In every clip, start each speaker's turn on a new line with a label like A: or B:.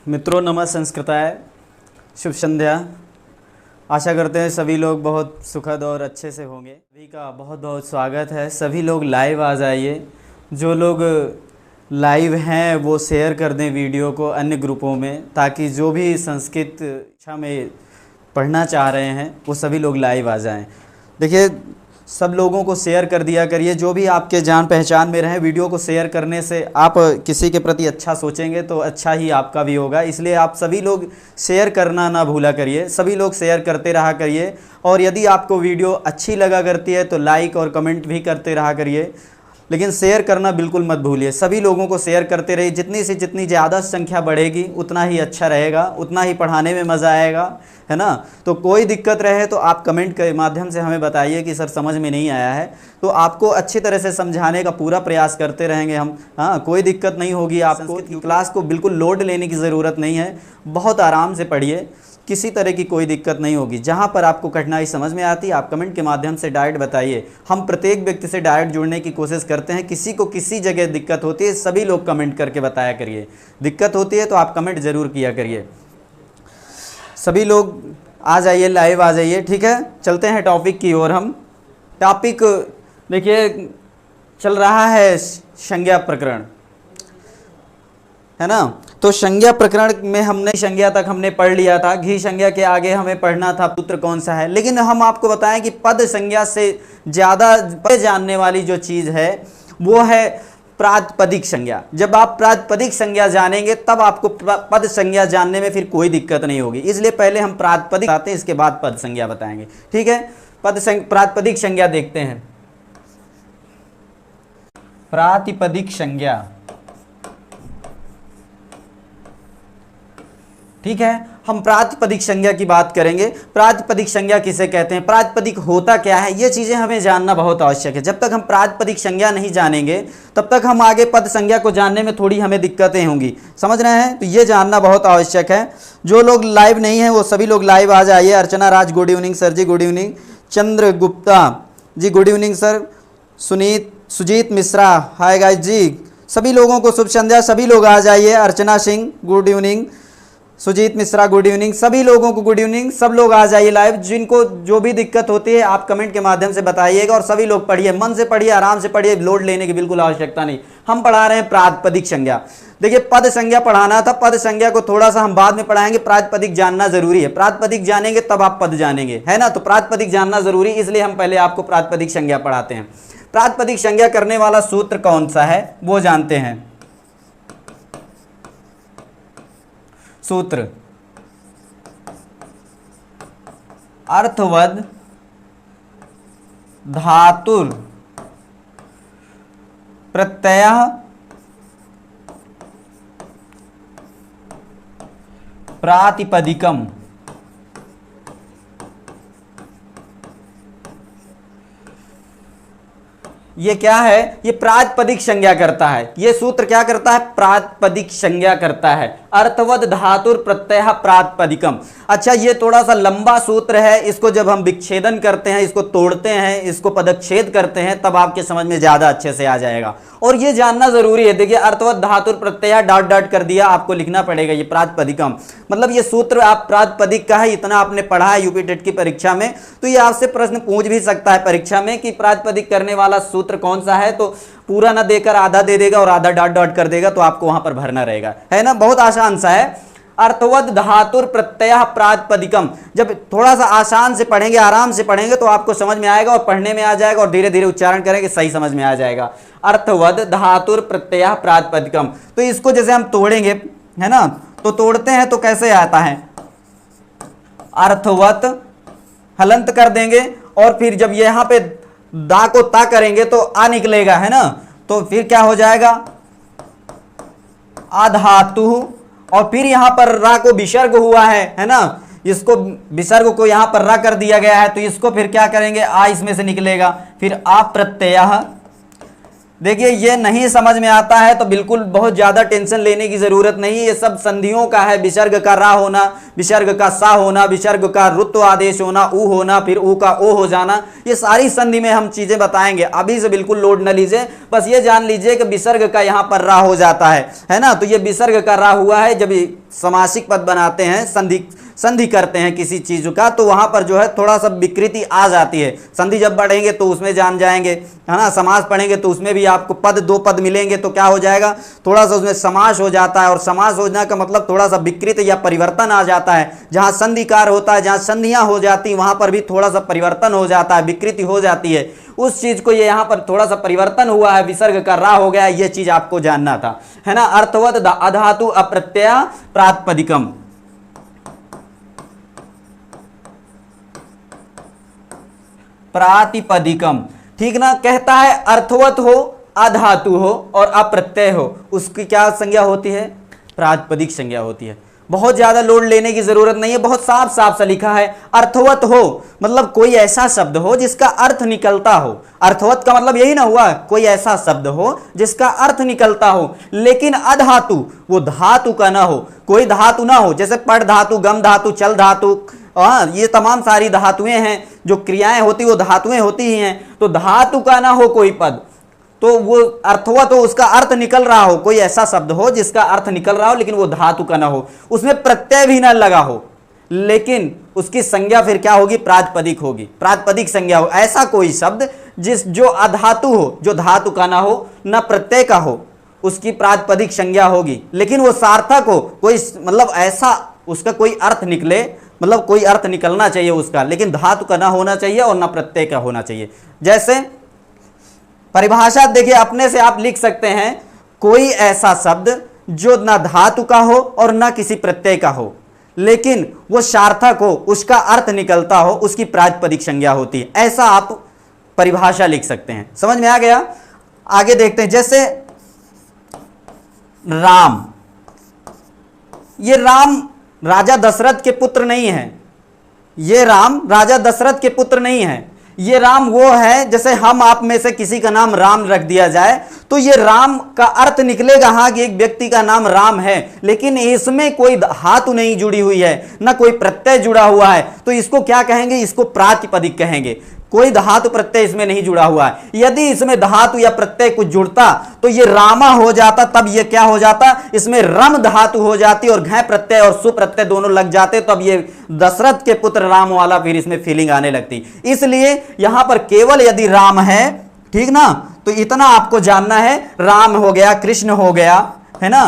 A: मित्रों नमः संस्कृताय, शुभ संध्या। आशा करते हैं सभी लोग बहुत सुखद और अच्छे से होंगे। सभी का बहुत बहुत स्वागत है। सभी लोग लाइव आ जाइए। जो लोग लाइव हैं वो शेयर कर दें वीडियो को अन्य ग्रुपों में, ताकि जो भी संस्कृत कक्षा में पढ़ना चाह रहे हैं वो सभी लोग लाइव आ जाएं। देखिए, सब लोगों को शेयर कर दिया करिए। जो भी आपके जान पहचान में रहें, वीडियो को शेयर करने से आप किसी के प्रति अच्छा सोचेंगे तो अच्छा ही आपका भी होगा। इसलिए आप सभी लोग शेयर करना ना भूला करिए। सभी लोग शेयर करते रहा करिए। और यदि आपको वीडियो अच्छी लगा करती है तो लाइक और कमेंट भी करते रहा करिए, लेकिन शेयर करना बिल्कुल मत भूलिए। सभी लोगों को शेयर करते रहिए। जितनी से जितनी ज़्यादा संख्या बढ़ेगी उतना ही अच्छा रहेगा, उतना ही पढ़ाने में मज़ा आएगा, है ना। तो कोई दिक्कत रहे तो आप कमेंट के माध्यम से हमें बताइए कि सर समझ में नहीं आया है, तो आपको अच्छी तरह से समझाने का पूरा प्रयास करते रहेंगे हम। हाँ, कोई दिक्कत नहीं होगी आपको। क्लास को बिल्कुल लोड लेने की ज़रूरत नहीं है। बहुत आराम से पढ़िए, किसी तरह की कोई दिक्कत नहीं होगी। जहाँ पर आपको कठिनाई समझ में आती है आप कमेंट के माध्यम से डायरेक्ट बताइए। हम प्रत्येक व्यक्ति से डायरेक्ट जुड़ने की कोशिश करते हैं। किसी को किसी जगह दिक्कत होती है सभी लोग कमेंट करके बताया करिए। दिक्कत होती है तो आप कमेंट ज़रूर किया करिए। सभी लोग आ जाइए, लाइव आ जाइए। ठीक है, चलते हैं टॉपिक की ओर। हम टॉपिक देखिए चल रहा है संज्ञा प्रकरण, है ना। तो संज्ञा प्रकरण में हमने संज्ञा तक हमने पढ़ लिया था। घी संज्ञा के आगे हमें पढ़ना था सूत्र कौन सा है। लेकिन हम आपको बताएं कि पद संज्ञा से ज़्यादा जानने वाली जो चीज़ है वो है प्रातिपदिक संज्ञा। जब आप प्रातिपदिक संज्ञा जानेंगे तब आपको पद संज्ञा जानने में फिर कोई दिक्कत नहीं होगी। इसलिए पहले हम प्रातिपदिक आते हैं, इसके बाद पद संज्ञा बताएंगे। ठीक है, प्रातिपदिक संज्ञा देखते हैं। प्रातिपदिक संज्ञा, ठीक है, हम प्रातिपदिक संज्ञा की बात करेंगे। प्रातिपदिक संज्ञा किसे कहते हैं, प्रातिपदिक होता क्या है, ये चीज़ें हमें जानना बहुत आवश्यक है। जब तक हम प्रातिपदिक संज्ञा नहीं जानेंगे तब तक हम आगे पद संज्ञा को जानने में थोड़ी हमें दिक्कतें होंगी। समझ रहे हैं, तो ये जानना बहुत आवश्यक है। जो लोग लाइव नहीं हैं वो सभी लोग लाइव आ जाइए। Archana Raj good evening sir ji, good evening. Chandra Gupta ji good evening sir. Sujeet Mishra hi guys ji. सभी लोगों को शुभ संध्या। सभी लोग आ जाइए। Archana Singh good evening. Sujeet Mishra good evening. सभी लोगों को गुड इवनिंग। सब लोग आ जाइए लाइव। जिनको जो भी दिक्कत होती है आप कमेंट के माध्यम से बताइएगा। और सभी लोग पढ़िए, मन से पढ़िए, आराम से पढ़िए, लोड लेने की बिल्कुल आवश्यकता नहीं। हम पढ़ा रहे हैं प्रातिपदिक संज्ञा। देखिए, पद संज्ञा पढ़ाना था। पद संज्ञा को थोड़ा सा हम बाद में पढ़ाएंगे। प्रातिपदिक जानना जरूरी है। प्रातिपदिक जानेंगे तब आप पद जानेंगे, है ना। तो प्रातिपदिक जानना जरूरी, इसलिए हम पहले आपको प्रातिपदिक संज्ञा पढ़ाते हैं। प्रातिपदिक संज्ञा करने वाला सूत्र कौन सा है वो जानते हैं। सूत्र अर्थवद धातुर प्रत्ययः प्रातिपदिकम। ये क्या है, ये प्रातिपदिक संज्ञा करता है। ये सूत्र क्या करता है, प्रातिपदिक संज्ञा करता है। अर्थवद धातुर प्रत्यय प्रातिपदिकम। अच्छा, ये थोड़ा सा लंबा सूत्र है। इसको जब हम विच्छेदन करते हैं, इसको तोड़ते हैं, इसको पदच्छेद करते हैं, तब आपके समझ में ज्यादा अच्छे से आ जाएगा। और ये जानना जरूरी है। देखिए, अर्थवद धातुर प्रत्यय डॉट डॉट कर दिया, आपको लिखना पड़ेगा ये प्रातिपदिकम। मतलब ये सूत्र आप प्रातिपदिक का है, इतना आपने पढ़ा है यूपी टेट की परीक्षा में, तो ये आपसे प्रश्न पूछ भी सकता है परीक्षा में कि प्रातिपदिक करने वाला सूत्र कौन सा है। तो पूरा ना देकर आधा दे देगा और आधा डॉट डॉट कर देगा, तो आपको वहां पर भरना रहेगा, है ना। बहुत आसान सा है। अर्थवद धातुर प्रत्यय प्रातिपदिकम। जब थोड़ा सा आसान से पढ़ेंगे, आराम से पढ़ेंगे, तो आपको समझ में आएगा और पढ़ने में आ जाएगा, और धीरे धीरे उच्चारण करेंगे सही समझ में आ जाएगा। अर्थवद धातुर प्रत्यय प्रातिपदिकम। तो इसको जैसे हम तोड़ेंगे, है ना, तो तोड़ते हैं तो कैसे आता है, अर्थवत हलंत कर देंगे, और फिर जब यहां पे दा को ता करेंगे तो आ निकलेगा, है ना। तो फिर क्या हो जाएगा, अधातु, और फिर यहां पर रा को विसर्ग हुआ है ना। इसको विसर्ग को यहां पर रा कर दिया गया है, तो इसको फिर क्या करेंगे, आ इसमें से निकलेगा। फिर आ प्रत्यय देखिए ये नहीं समझ में आता है तो बिल्कुल बहुत ज्यादा टेंशन लेने की जरूरत नहीं है। ये सब संधियों का है, विसर्ग का रा होना, विसर्ग का सा होना, विसर्ग का रुत्व आदेश होना, उ होना, फिर उ का ओ हो जाना, ये सारी संधि में हम चीजें बताएंगे। अभी से बिल्कुल लोड न लीजिए, बस ये जान लीजिए कि विसर्ग का यहाँ पर रा हो जाता है ना। तो ये विसर्ग का रा हुआ है, जब समासिक पद बनाते हैं, संधि करते हैं किसी चीज का, तो वहां पर जो है थोड़ा सा विकृति आ जाती है। संधि जब बढ़ेंगे तो उसमें जान जाएंगे, है ना। समास पढ़ेंगे तो उसमें भी आपको पद, दो पद मिलेंगे तो क्या हो जाएगा, थोड़ा सा उसमें समास हो जाता है। और समास होने का मतलब थोड़ा सा विकृति या परिवर्तन आ जाता है। जहां संधिकार होता है, जहां संधियां हो जाती, वहां पर भी थोड़ा सा परिवर्तन हो जाता है, विकृति हो जाती है। उस चीज को ये यहाँ पर थोड़ा सा परिवर्तन हुआ है, विसर्ग का रा हो गया, ये चीज आपको जानना था, है ना। अर्थवत अधातु अप्रत्यय प्रातिपदिकम, प्रातिपदिकम, ठीक ना। कहता है अर्थवत हो, अधातु हो और अप्रत्यय हो, उसकी क्या संज्ञा होती है, प्रातिपदिक संज्ञा होती है। बहुत ज्यादा लोड लेने की जरूरत नहीं है, बहुत साफ साफ सा लिखा है। अर्थवत हो मतलब कोई ऐसा शब्द हो जिसका अर्थ निकलता हो। अर्थवत का मतलब यही ना हुआ, कोई ऐसा शब्द हो जिसका अर्थ निकलता हो। लेकिन अधातु, वो धातु का ना हो, कोई धातु ना हो, जैसे पढ़ धातु, गम धातु, चल धातु, ये तमाम सारी धातुएं हैं, जो क्रियाएं होती वो धातुएं होती ही हैं। तो धातु का ना हो कोई पद, तो वो अर्थवत हो, उसका अर्थ निकल रहा हो, कोई ऐसा शब्द हो जिसका अर्थ निकल रहा हो लेकिन वो धातु का ना हो, उसमें प्रत्यय भी ना लगा हो, लेकिन उसकी संज्ञा फिर क्या होगी, प्रातिपदिक होगी, प्रातिपदिक संज्ञा हो। ऐसा कोई शब्द जो अधातु हो, जो धातु का ना हो, ना प्रत्यय का हो, उसकी प्रातिपदिक संज्ञा होगी। लेकिन वो सार्थक हो, कोई मतलब ऐसा उसका कोई अर्थ निकले, मतलब कोई अर्थ निकलना चाहिए उसका, लेकिन धातु का ना होना चाहिए और ना प्रत्यय का होना चाहिए। जैसे परिभाषा देखिए, अपने से आप लिख सकते हैं, कोई ऐसा शब्द जो ना धातु का हो और ना किसी प्रत्यय का हो, लेकिन वो सार्थक हो, उसका अर्थ निकलता हो, उसकी प्रातिपदिक संज्ञा होती है। ऐसा आप परिभाषा लिख सकते हैं। समझ में आ गया। आगे देखते हैं, जैसे राम, ये राम राजा दशरथ के पुत्र नहीं है, ये राम राजा दशरथ के पुत्र नहीं है। ये राम वो है, जैसे हम आप में से किसी का नाम राम रख दिया जाए तो ये राम का अर्थ निकलेगा हाँ कि एक व्यक्ति का नाम राम है, लेकिन इसमें कोई धातु नहीं जुड़ी हुई है, ना कोई प्रत्यय जुड़ा हुआ है, तो इसको क्या कहेंगे, इसको प्रातिपदिक कहेंगे। कोई धातु प्रत्यय इसमें नहीं जुड़ा हुआ है। यदि इसमें धातु या प्रत्यय कुछ जुड़ता तो ये रामा हो जाता, तब ये क्या हो जाता, इसमें रम धातु हो जाती और घ प्रत्यय और सु प्रत्यय दोनों लग जाते, तब ये दशरथ के पुत्र राम वाला फिर इसमें फीलिंग आने लगती। इसलिए यहां पर केवल यदि राम है, ठीक ना, तो इतना आपको जानना है, राम हो गया, कृष्ण हो गया, है ना।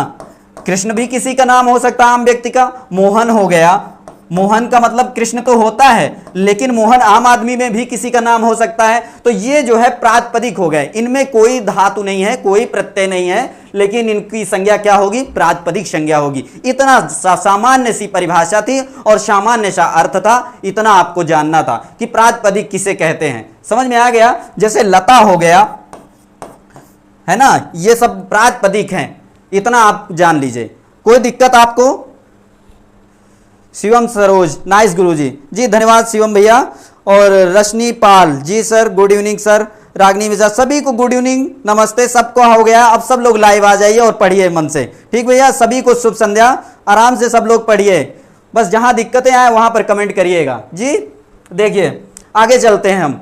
A: कृष्ण भी किसी का नाम हो सकता है आम व्यक्ति का। मोहन हो गया, मोहन का मतलब कृष्ण तो होता है, लेकिन मोहन आम आदमी में भी किसी का नाम हो सकता है। तो ये जो है प्रातिपदिक हो गए, इनमें कोई धातु नहीं है, कोई प्रत्यय नहीं है, लेकिन इनकी संज्ञा क्या होगी, प्रातिपदिक संज्ञा होगी। इतना सामान्य सी परिभाषा थी और सामान्य सा अर्थ था, इतना आपको जानना था कि प्रातिपदिक किसे कहते हैं। समझ में आ गया। जैसे लता हो गया, है ना, ये सब प्रातिपदिक हैं, इतना आप जान लीजिए। कोई दिक्कत आपको। शिवम सरोज, नाइस गुरुजी जी, धन्यवाद शिवम भैया। और रश्मि Pal ji, sir good evening sir. रागनी मिजा, सभी को गुड इवनिंग, नमस्ते, सबको हो गया। अब सब लोग लाइव आ जाइए और पढ़िए मन से, ठीक भैया। सभी को शुभ संध्या, आराम से सब लोग पढ़िए, बस जहां दिक्कतें आए वहां पर कमेंट करिएगा जी। देखिए आगे चलते हैं हम।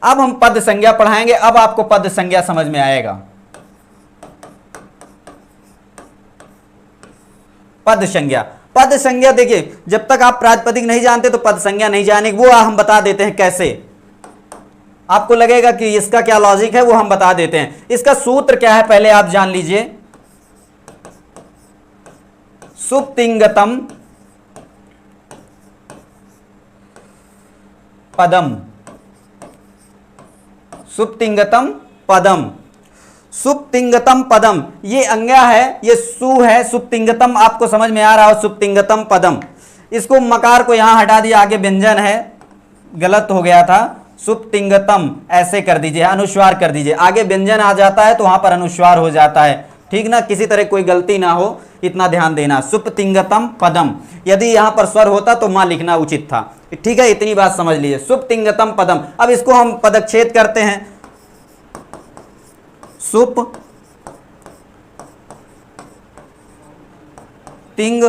A: अब हम पद संज्ञा पढ़ाएंगे। अब आपको पद संज्ञा समझ में आएगा। पद संज्ञा, पद संज्ञा देखिए, जब तक आप प्रातिपदिक नहीं जानते तो पद संज्ञा नहीं जाने, वो हम बता देते हैं कैसे। आपको लगेगा कि इसका क्या लॉजिक है, वो हम बता देते हैं। इसका सूत्र क्या है पहले आप जान लीजिए। सुप्तिंगतम पदम, सुप्तिंगतम पदम, सुप्तिंगतम पदम, ये अंज्ञा है, ये सु है, सुप्तिंगतम आपको समझ में आ रहा हो, सुप्तिंगतम पदम। इसको मकार को यहां हटा दिया, आगे व्यंजन है, गलत हो गया था, सुप्तिंगतम ऐसे कर दीजिए, अनुस्वार कर दीजिए। आगे व्यंजन आ जाता है तो वहां पर अनुस्वार हो जाता है, ठीक ना, किसी तरह कोई गलती ना हो, इतना ध्यान देना। सुप्तिंगतम पदम, यदि यहां पर स्वर होता तो मां लिखना उचित था। ठीक है, इतनी बात समझ लीजिए। सुप्तिंगतम पदम, अब इसको हम पदच्छेद करते हैं। सुप तिंग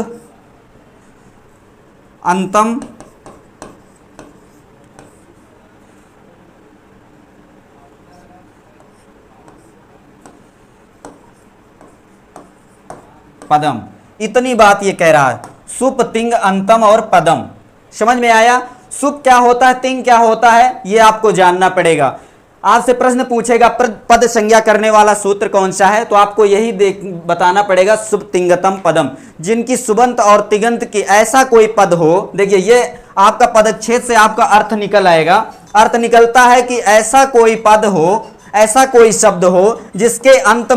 A: अंतम पदम, इतनी बात ये कह रहा है। सुप तिंग अंतम और पदम, समझ में आया? सुप क्या होता है, तिंग क्या होता है, ये आपको जानना पड़ेगा। आपसे प्रश्न पूछेगा पद संज्ञा करने वाला सूत्र कौन सा है, तो आपको यही बताना पड़ेगा, सुप तिंगतम पदम। जिनकी सुबंत और तिगंत की ऐसा कोई पद हो, देखिए ये आपका पदच्छेद से आपका अर्थ निकल आएगा। अर्थ निकलता है कि ऐसा कोई पद हो, ऐसा कोई शब्द हो जिसके अंत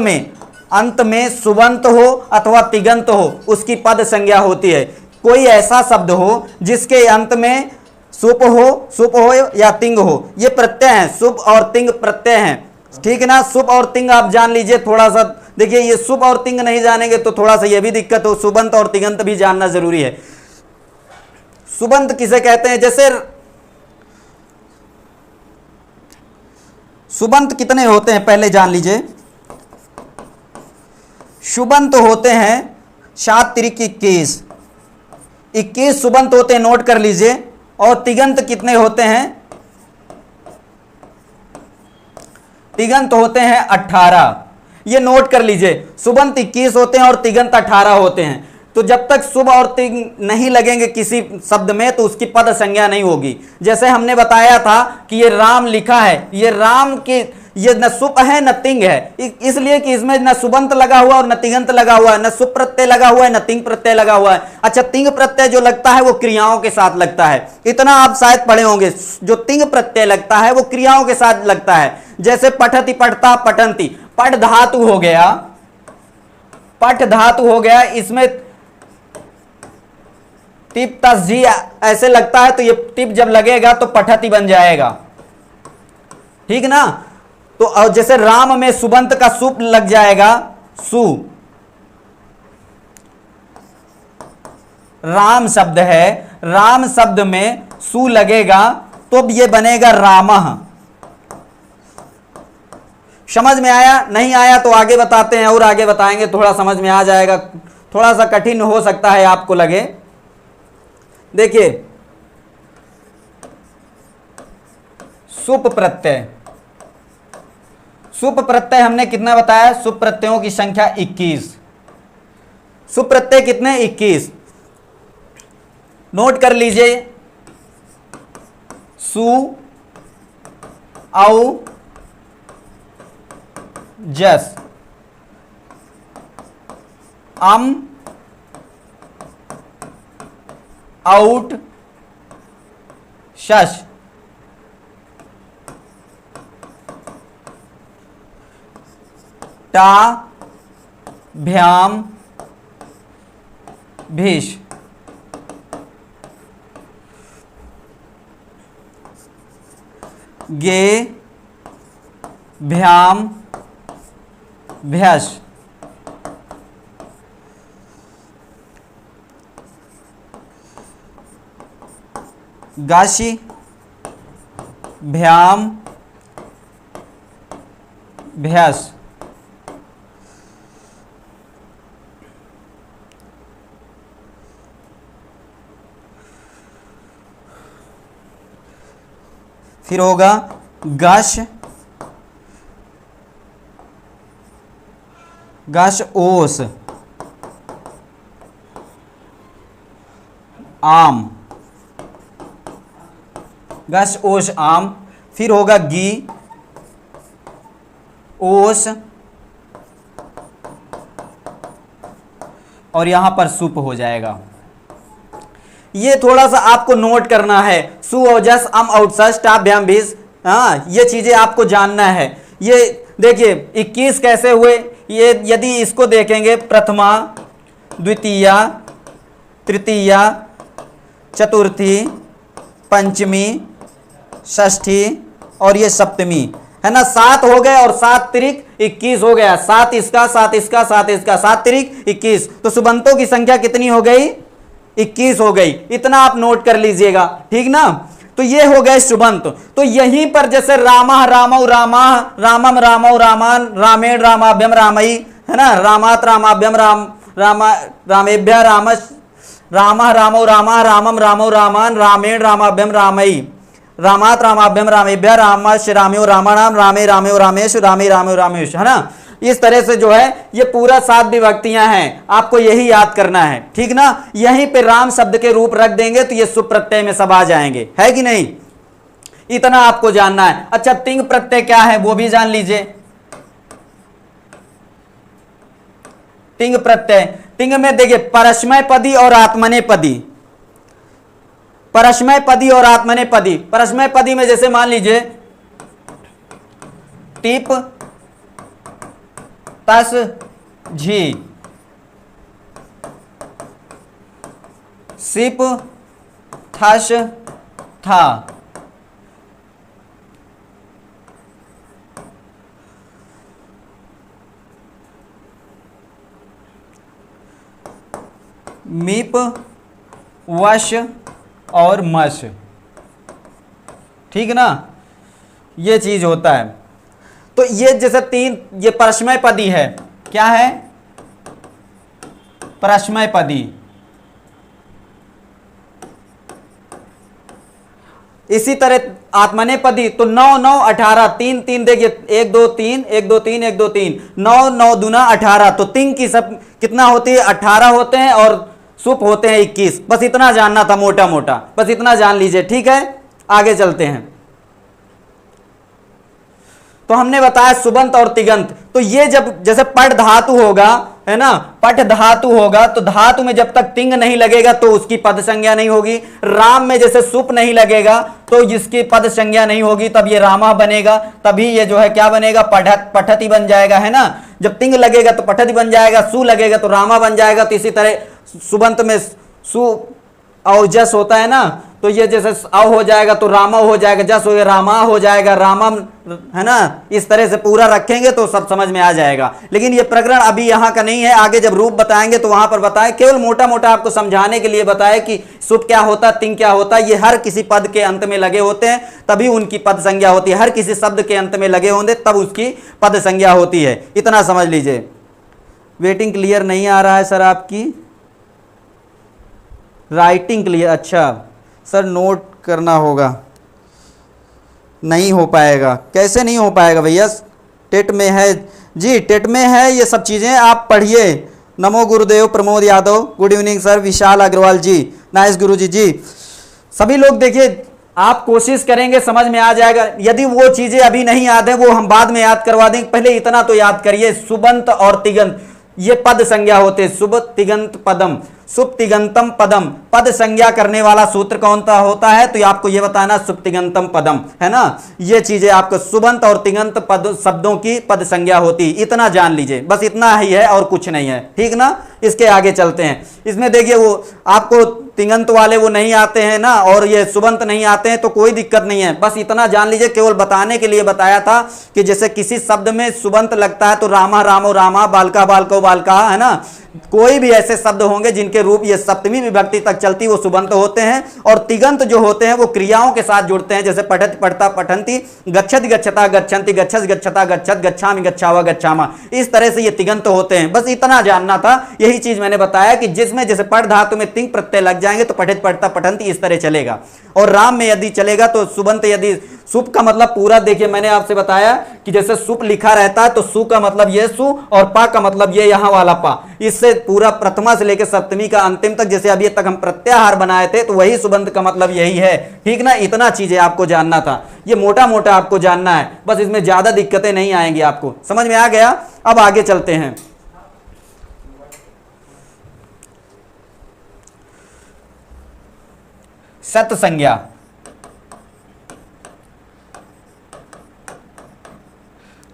A: में सुबंत हो अथवा तिगंत हो, उसकी पद संज्ञा होती है। कोई ऐसा शब्द हो जिसके अंत में सुप हो या तिंग हो, ये प्रत्यय हैं, सुप और तिंग प्रत्यय हैं। ठीक है ना, सुप और तिंग आप जान लीजिए थोड़ा सा। देखिए ये सुप और तिंग नहीं जानेंगे तो थोड़ा सा ये भी दिक्कत हो, सुबंत और तिगंत भी जानना जरूरी है। सुबंत किसे कहते हैं, जैसे सुबंत कितने होते हैं पहले जान लीजिए। सुबंत होते हैं 7 तिरिक 21 सुबंत होते हैं, नोट कर लीजिए। और तिगंत कितने होते हैं, तिगंत होते हैं 18, ये नोट कर लीजिए। सुबंत 21 होते हैं और तिगंत 18 होते हैं। तो जब तक शुभ और तिंग नहीं लगेंगे किसी शब्द में तो उसकी पद संज्ञा नहीं होगी। जैसे हमने बताया था कि ये राम लिखा है, ये राम की ये न सुप है न तिंग है, इसलिए कि इसमें न सुबंत लगा हुआ और न तिगंत लगा हुआ है, न सुप प्रत्यय लगा हुआ है न तिंग प्रत्यय लगा हुआ है। अच्छा, तिंग प्रत्यय जो लगता है वो क्रियाओं के साथ लगता है, इतना आप शायद पढ़े होंगे। जो तिंग प्रत्यय लगता है वो क्रियाओं के साथ लगता है। जैसे पठति पठता पठंती, पठ धातु हो गया, पठ धातु हो गया, इसमें टिप तस्जी ऐसे लगता है, तो ये टिप जब लगेगा तो पठति बन जाएगा। ठीक ना, तो जैसे राम में सुबंत का सुप लग जाएगा, सु राम शब्द है, राम शब्द में सु लगेगा तो ये बनेगा रामः। समझ में आया? नहीं आया तो आगे बताते हैं और आगे बताएंगे, थोड़ा समझ में आ जाएगा। थोड़ा सा कठिन हो सकता है आपको लगे। देखिए सुप प्रत्यय, सुप प्रत्यय हमने कितना बताया, सुप प्रत्ययों की संख्या 21। सुप प्रत्यय कितने, 21। नोट कर लीजिए, सु औ जस अम आउट शश टा भ्याम भीष। गे भ्याम भ्यश। गाशी भ्याम भ्यस। फिर होगा गश, गश ओस आम, गश ओस आम। फिर होगा गी ओस और यहां पर सुप हो जाएगा। ये थोड़ा सा आपको नोट करना है, सु ओजस अम औटसस टाभ्याम भीष। हाँ, ये चीजें आपको जानना है। ये देखिए 21 कैसे हुए, ये यदि इसको देखेंगे, प्रथमा, द्वितीया, तृतीया, चतुर्थी, पंचमी, षष्ठी और ये सप्तमी। है ना, 7 हो गए और 7 तिरिक 21 हो गया, 7 इसका 7 इसका 7 इसका, 7 तिरिक 21, तो सुबंतों की संख्या कितनी हो गई, 21 हो गई। इतना आप नोट कर लीजिएगा, ठीक ना। तो ये हो गए सुबंत। तो यहीं पर जैसे रामा रामौ रामा, रामम रामौ रामान, रामेण रामाभ्यम रामई, है ना, रामात रामाभ्यम राम रामा रामेभ्य रामस, रामा रामौ रामा, रामम रामौ रामान, रामेण रामाभ्यम रामई, रामात रामाभ्यम रामेभ्य रामश राम्यो रामाणाम, रामे राम्यो रामेश, रामे राम्यो रामेश, है ना। इस तरह से जो है ये पूरा 7 विभक्तियां हैं, आपको यही याद करना है, ठीक ना। यहीं पे राम शब्द के रूप रख देंगे तो ये सुप प्रत्यय में सब आ जाएंगे, है कि नहीं, इतना आपको जानना है। अच्छा, तिंग प्रत्यय क्या है वो भी जान लीजिए। तिंग प्रत्यय, तिंग में देखिए परस्मय पदी और आत्मने पदी, परस्मय पदी और आत्मने पदी। परस्मय पदी में जैसे मान लीजिए टिप तस झी, सिप थस था, मीप वश और मश, ठीक ना, ये चीज होता है। तो ये जैसे 3 ये परस्मय पदी है, क्या है, परस्मय पदी। इसी तरह आत्मने पदी तो 9 9 18, 3 3 देखिए 1 2 3 1 2 3 1 2 3, 9 9 दूना 18, तो तिंग की सब कितना होती है, 18 होते हैं और सुप होते हैं 21। बस इतना जानना था मोटा मोटा, बस इतना जान लीजिए, ठीक है। आगे चलते हैं। तो हमने बताया सुबंत और तिगंत। तो ये जब जैसे पट धातु होगा, है ना, पट धातु होगा तो धातु में जब तक तिंग नहीं लगेगा तो उसकी पद संज्ञा नहीं होगी। राम में जैसे सुप नहीं लगेगा तो जिसकी पद संज्ञा नहीं होगी, तब ये रामा बनेगा, तभी ये जो है क्या बनेगा, पठति बन जाएगा, है ना। जब तिंग लगेगा तो पठति बन जाएगा, सु लगेगा तो रामा बन जाएगा। तो इसी तरह सुबंत में सु और जस होता है ना, तो ये जैसे अव हो जाएगा तो रामा हो जाएगा, जस हो गया रामा हो जाएगा, रामम, है ना। इस तरह से पूरा रखेंगे तो सब समझ में आ जाएगा। लेकिन ये प्रकरण अभी यहाँ का नहीं है, आगे जब रूप बताएंगे तो वहां पर बताएं। केवल मोटा मोटा आपको समझाने के लिए बताए कि सुप क्या होता है, तिंग क्या होता है। ये हर किसी पद के अंत में लगे होते हैं तभी उनकी पद संज्ञा होती है, हर किसी शब्द के अंत में लगे होंगे तब उसकी पद संज्ञा होती है, इतना समझ लीजिए। वेटिंग क्लियर नहीं आ रहा है सर आपकी, राइटिंग क्लियर, अच्छा सर नोट करना होगा, नहीं हो पाएगा। कैसे नहीं हो पाएगा भैया, टेट में है जी, टेट में है ये सब चीज़ें, आप पढ़िए। नमो गुरुदेव Pramod Yadav, good evening sir, Vishal Agarwal ji, nice गुरुजी जी। सभी लोग देखिए, आप कोशिश करेंगे समझ में आ जाएगा। यदि वो चीज़ें अभी नहीं याद है वो हम बाद में याद करवा देंगे, पहले इतना तो याद करिए। सुबंत और तिगंत ये पद संज्ञा होते, सुब तिगंत पदम, सुप तिगंतम पदम। पद संज्ञा करने वाला सूत्र कौन सा होता है, तो आपको ये बताना, सुप तिगंतम पदम, है ना। ये चीजें आपको सुबंत और तिगंत पद शब्दों की पद संज्ञा होती, इतना जान लीजिए, बस इतना ही है और कुछ नहीं है, ठीक ना। इसके आगे चलते हैं। इसमें देखिए वो आपको तिगंत वाले वो नहीं आते हैं ना, और ये सुबंत नहीं आते हैं तो कोई दिक्कत नहीं है, बस इतना जान लीजिए। केवल बताने के लिए बताया था कि जैसे किसी शब्द में सुबंत लगता है तो रामा रामो रामा, बालका बालको बालका, है ना। कोई भी ऐसे शब्द होंगे जिनके रूप ये सप्तमी विभक्ति तक चलती वो सुबंत होते हैं, और तिगंत जो होते हैं वो क्रियाओं के साथ जुड़ते हैं, जैसे पठत पढ़ता पठंती, गच्छति गच्छता गच्छन्ति, गच्छस गच्छता गच्छत, गच्छामि गच्छावा गच्छामा। इस तरह से ये तिगंत होते हैं, बस इतना जानना था। यही चीज मैंने बताया कि जिसमें जैसे पढ़ धातु में तिंग प्रत्यय लग जाएंगे तो पठित पढ़ता पठंती इस तरह चलेगा, और राम में यदि चलेगा तो सुबंत। यदि सुप का मतलब पूरा देखिए, मैंने आपसे बताया कि जैसे सुप लिखा रहता है तो सु का मतलब ये सु और पा का मतलब ये यहां वाला पा, इससे पूरा प्रथमा से लेकर सप्तमी का अंतिम तक, जैसे अभी तक हम प्रत्याहार बनाए थे तो वही सुबंत का मतलब यही है, ठीक ना। इतना चीजें आपको जानना था, ये मोटा मोटा आपको जानना है, बस इसमें ज्यादा दिक्कतें नहीं आएंगी, आपको समझ में आ गया। अब आगे चलते हैं। सत संज्ञा,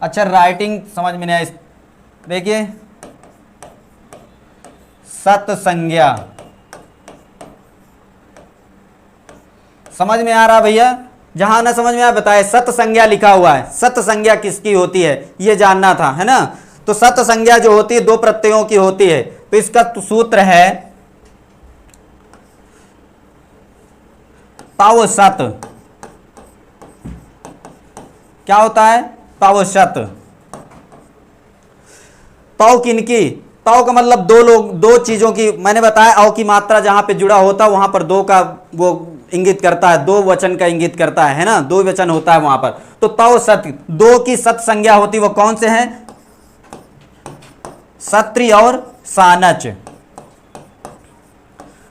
A: अच्छा राइटिंग समझ में नहीं आया, देखिए सत संज्ञा समझ में आ रहा भैया, जहां ना समझ में आए बताए। सत संज्ञा लिखा हुआ है, सत संज्ञा किसकी होती है ये जानना था, है ना। तो सत संज्ञा जो होती है दो प्रत्ययों की होती है। तो इसका सूत्र है ताओ सत। क्या होता है? ताओ सत। ताओ किनकी? ताओ का मतलब दो लोग, दो चीजों की। मैंने बताया औ की मात्रा जहां पे जुड़ा होता है वहां पर दो का वो इंगित करता है, दो वचन का इंगित करता है ना, दो वचन होता है वहां पर। तो ताओ सत, दो की सत संज्ञा होती, वो कौन से हैं? सत्री और सानच।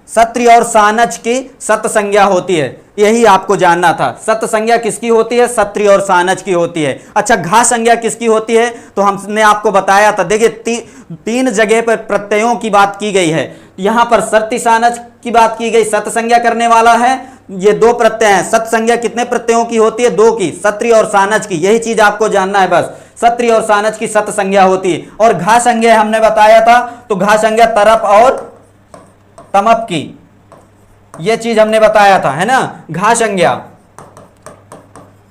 A: सत्री और सानच की सत संज्ञा होती है, यही आपको जानना था। सत संज्ञा किसकी होती है? सत्री और सानच की होती है। अच्छा, घा संज्ञा किसकी होती है? तो हमने आपको बताया था। देखिए तीन जगह पर प्रत्ययों की बात की गई है। यहां पर सत्री सानच की बात की गई, सत संज्ञा करने वाला है, ये दो प्रत्यय हैं। सत संज्ञा कितने प्रत्ययों की होती है? दो की, सत्री और सानच की। यही चीज आपको जानना है बस। सत्री और सानच की सत संज्ञा होती है। और घा संज्ञा हमने बताया था, तो घा संज्ञा तरप और तमप की, यह चीज हमने बताया था, है ना। घा संज्ञा,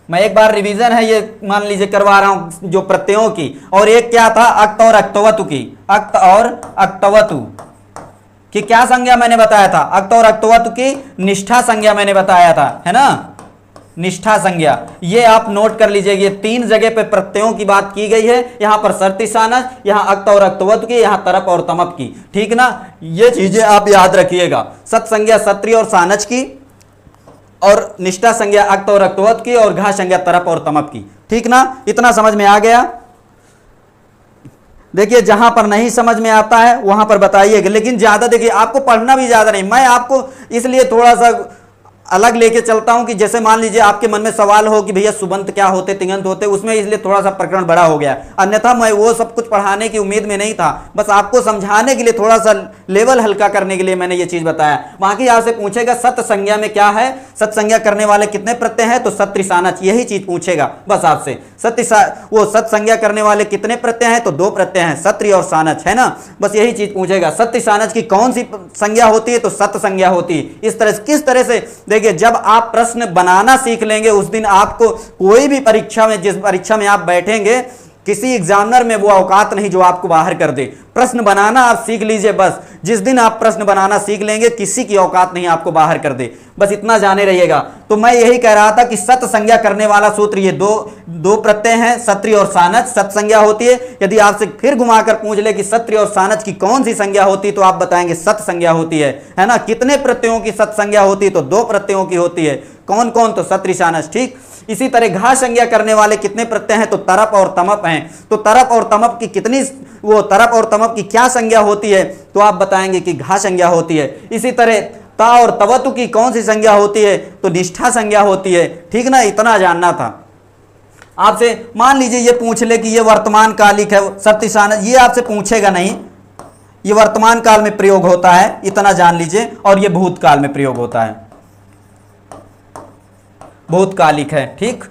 A: मैं एक बार रिवीजन है ये मान लीजिए करवा रहा हूं जो प्रत्ययों की। और एक क्या था? अक्त और अक्तवतु की। अक्त और अक्तवतु की क्या संज्ञा मैंने बताया था? अक्त और अक्तवतु की निष्ठा संज्ञा मैंने बताया था, है ना, निष्ठा संज्ञा। ये आप नोट कर लीजिए, ये तीन जगह पे प्रत्ययों की बात की गई है। यहां पर सर्ति सानच, यहां अक्त और अक्तवतु की, यहां तरप और तमप की, ठीक ना। ये चीजें आप याद रखिएगा। सत संज्ञा सत्री और सानच की, और निष्ठा संज्ञा अक्त और अक्तवतु की, और घा संज्ञा तरप और तमप की, ठीक ना। इतना समझ में आ गया? देखिए जहां पर नहीं समझ में आता है वहां पर बताइएगा, लेकिन ज्यादा देखिए आपको पढ़ना भी ज्यादा नहीं। मैं आपको इसलिए थोड़ा सा अलग लेके चलता हूं कि जैसे मान लीजिए आपके मन में सवाल हो कि भैया सुबंत क्या होते, तिङंत होते, उसमें इसलिए थोड़ा सा प्रकरण बड़ा हो गया। अन्यथा मैं वो सब कुछ पढ़ाने की उम्मीद में नहीं था, बस आपको समझाने के लिए, थोड़ा सा लेवल हल्का करने के लिए मैंने ये चीज बताया। बाकी आपसे पूछेगा सत संज्ञा में क्या है, सत संज्ञा करने वाले कितने प्रत्यय हैं, तो सत्री सानच, यही चीज पूछेगा बस आपसे। वो सत संज्ञा करने वाले कितने प्रत्यय हैं, तो दो प्रत्यय हैं, सत्री और सानच, है ना, बस यही चीज पूछेगा। सत्री सानच की कौन सी संज्ञा होती है, तो सत संज्ञा होती है। इस तरह किस तरह से देखिए, जब आप प्रश्न बनाना सीख लेंगे उस दिन आपको कोई भी परीक्षा में, जिस परीक्षा में आप बैठेंगे, किसी एग्जामिनर में वो औकात नहीं जो आपको बाहर कर दे। प्रश्न बनाना आप सीख लीजिए बस। जिस दिन आप प्रश्न बनाना सीख लेंगे किसी की औकात नहीं आपको बाहर कर दे, बस इतना जाने रहिएगा। तो मैं यही कह रहा था कि सत संज्ञा करने वाला सूत्र, ये दो प्रत्यय हैं, सत्री और सानच, सत संज्ञा होती है। यदि आपसे फिर घुमाकर पूछ ले कि सत्री और सानच की कौन सी संज्ञा होती है, तो आप बताएंगे सत संज्ञा होती है ना। कितने प्रत्ययों की सत संज्ञा होती है, तो दो प्रत्ययों की होती है। कौन कौन? तो सत्री सानच, ठीक। इसी तरह घा संज्ञा करने वाले कितने प्रत्यय हैं, तो तरप और तमप हैं। तो तरप और तमप की कितनी, वो तरप और तमप की क्या संज्ञा होती है, तो आप बताएंगे कि घा संज्ञा होती है। इसी तरह ता और तवतु की कौन सी संज्ञा होती है, तो निष्ठा संज्ञा होती है, ठीक ना। इतना जानना था आपसे। मान लीजिए ये पूछ ले कि ये वर्तमान कालिक है सत्य सानच, ये आपसे पूछेगा नहीं, ये वर्तमान काल में प्रयोग होता है, इतना जान लीजिए। और ये भूतकाल में प्रयोग होता है, भूतकालिक है, ठीक।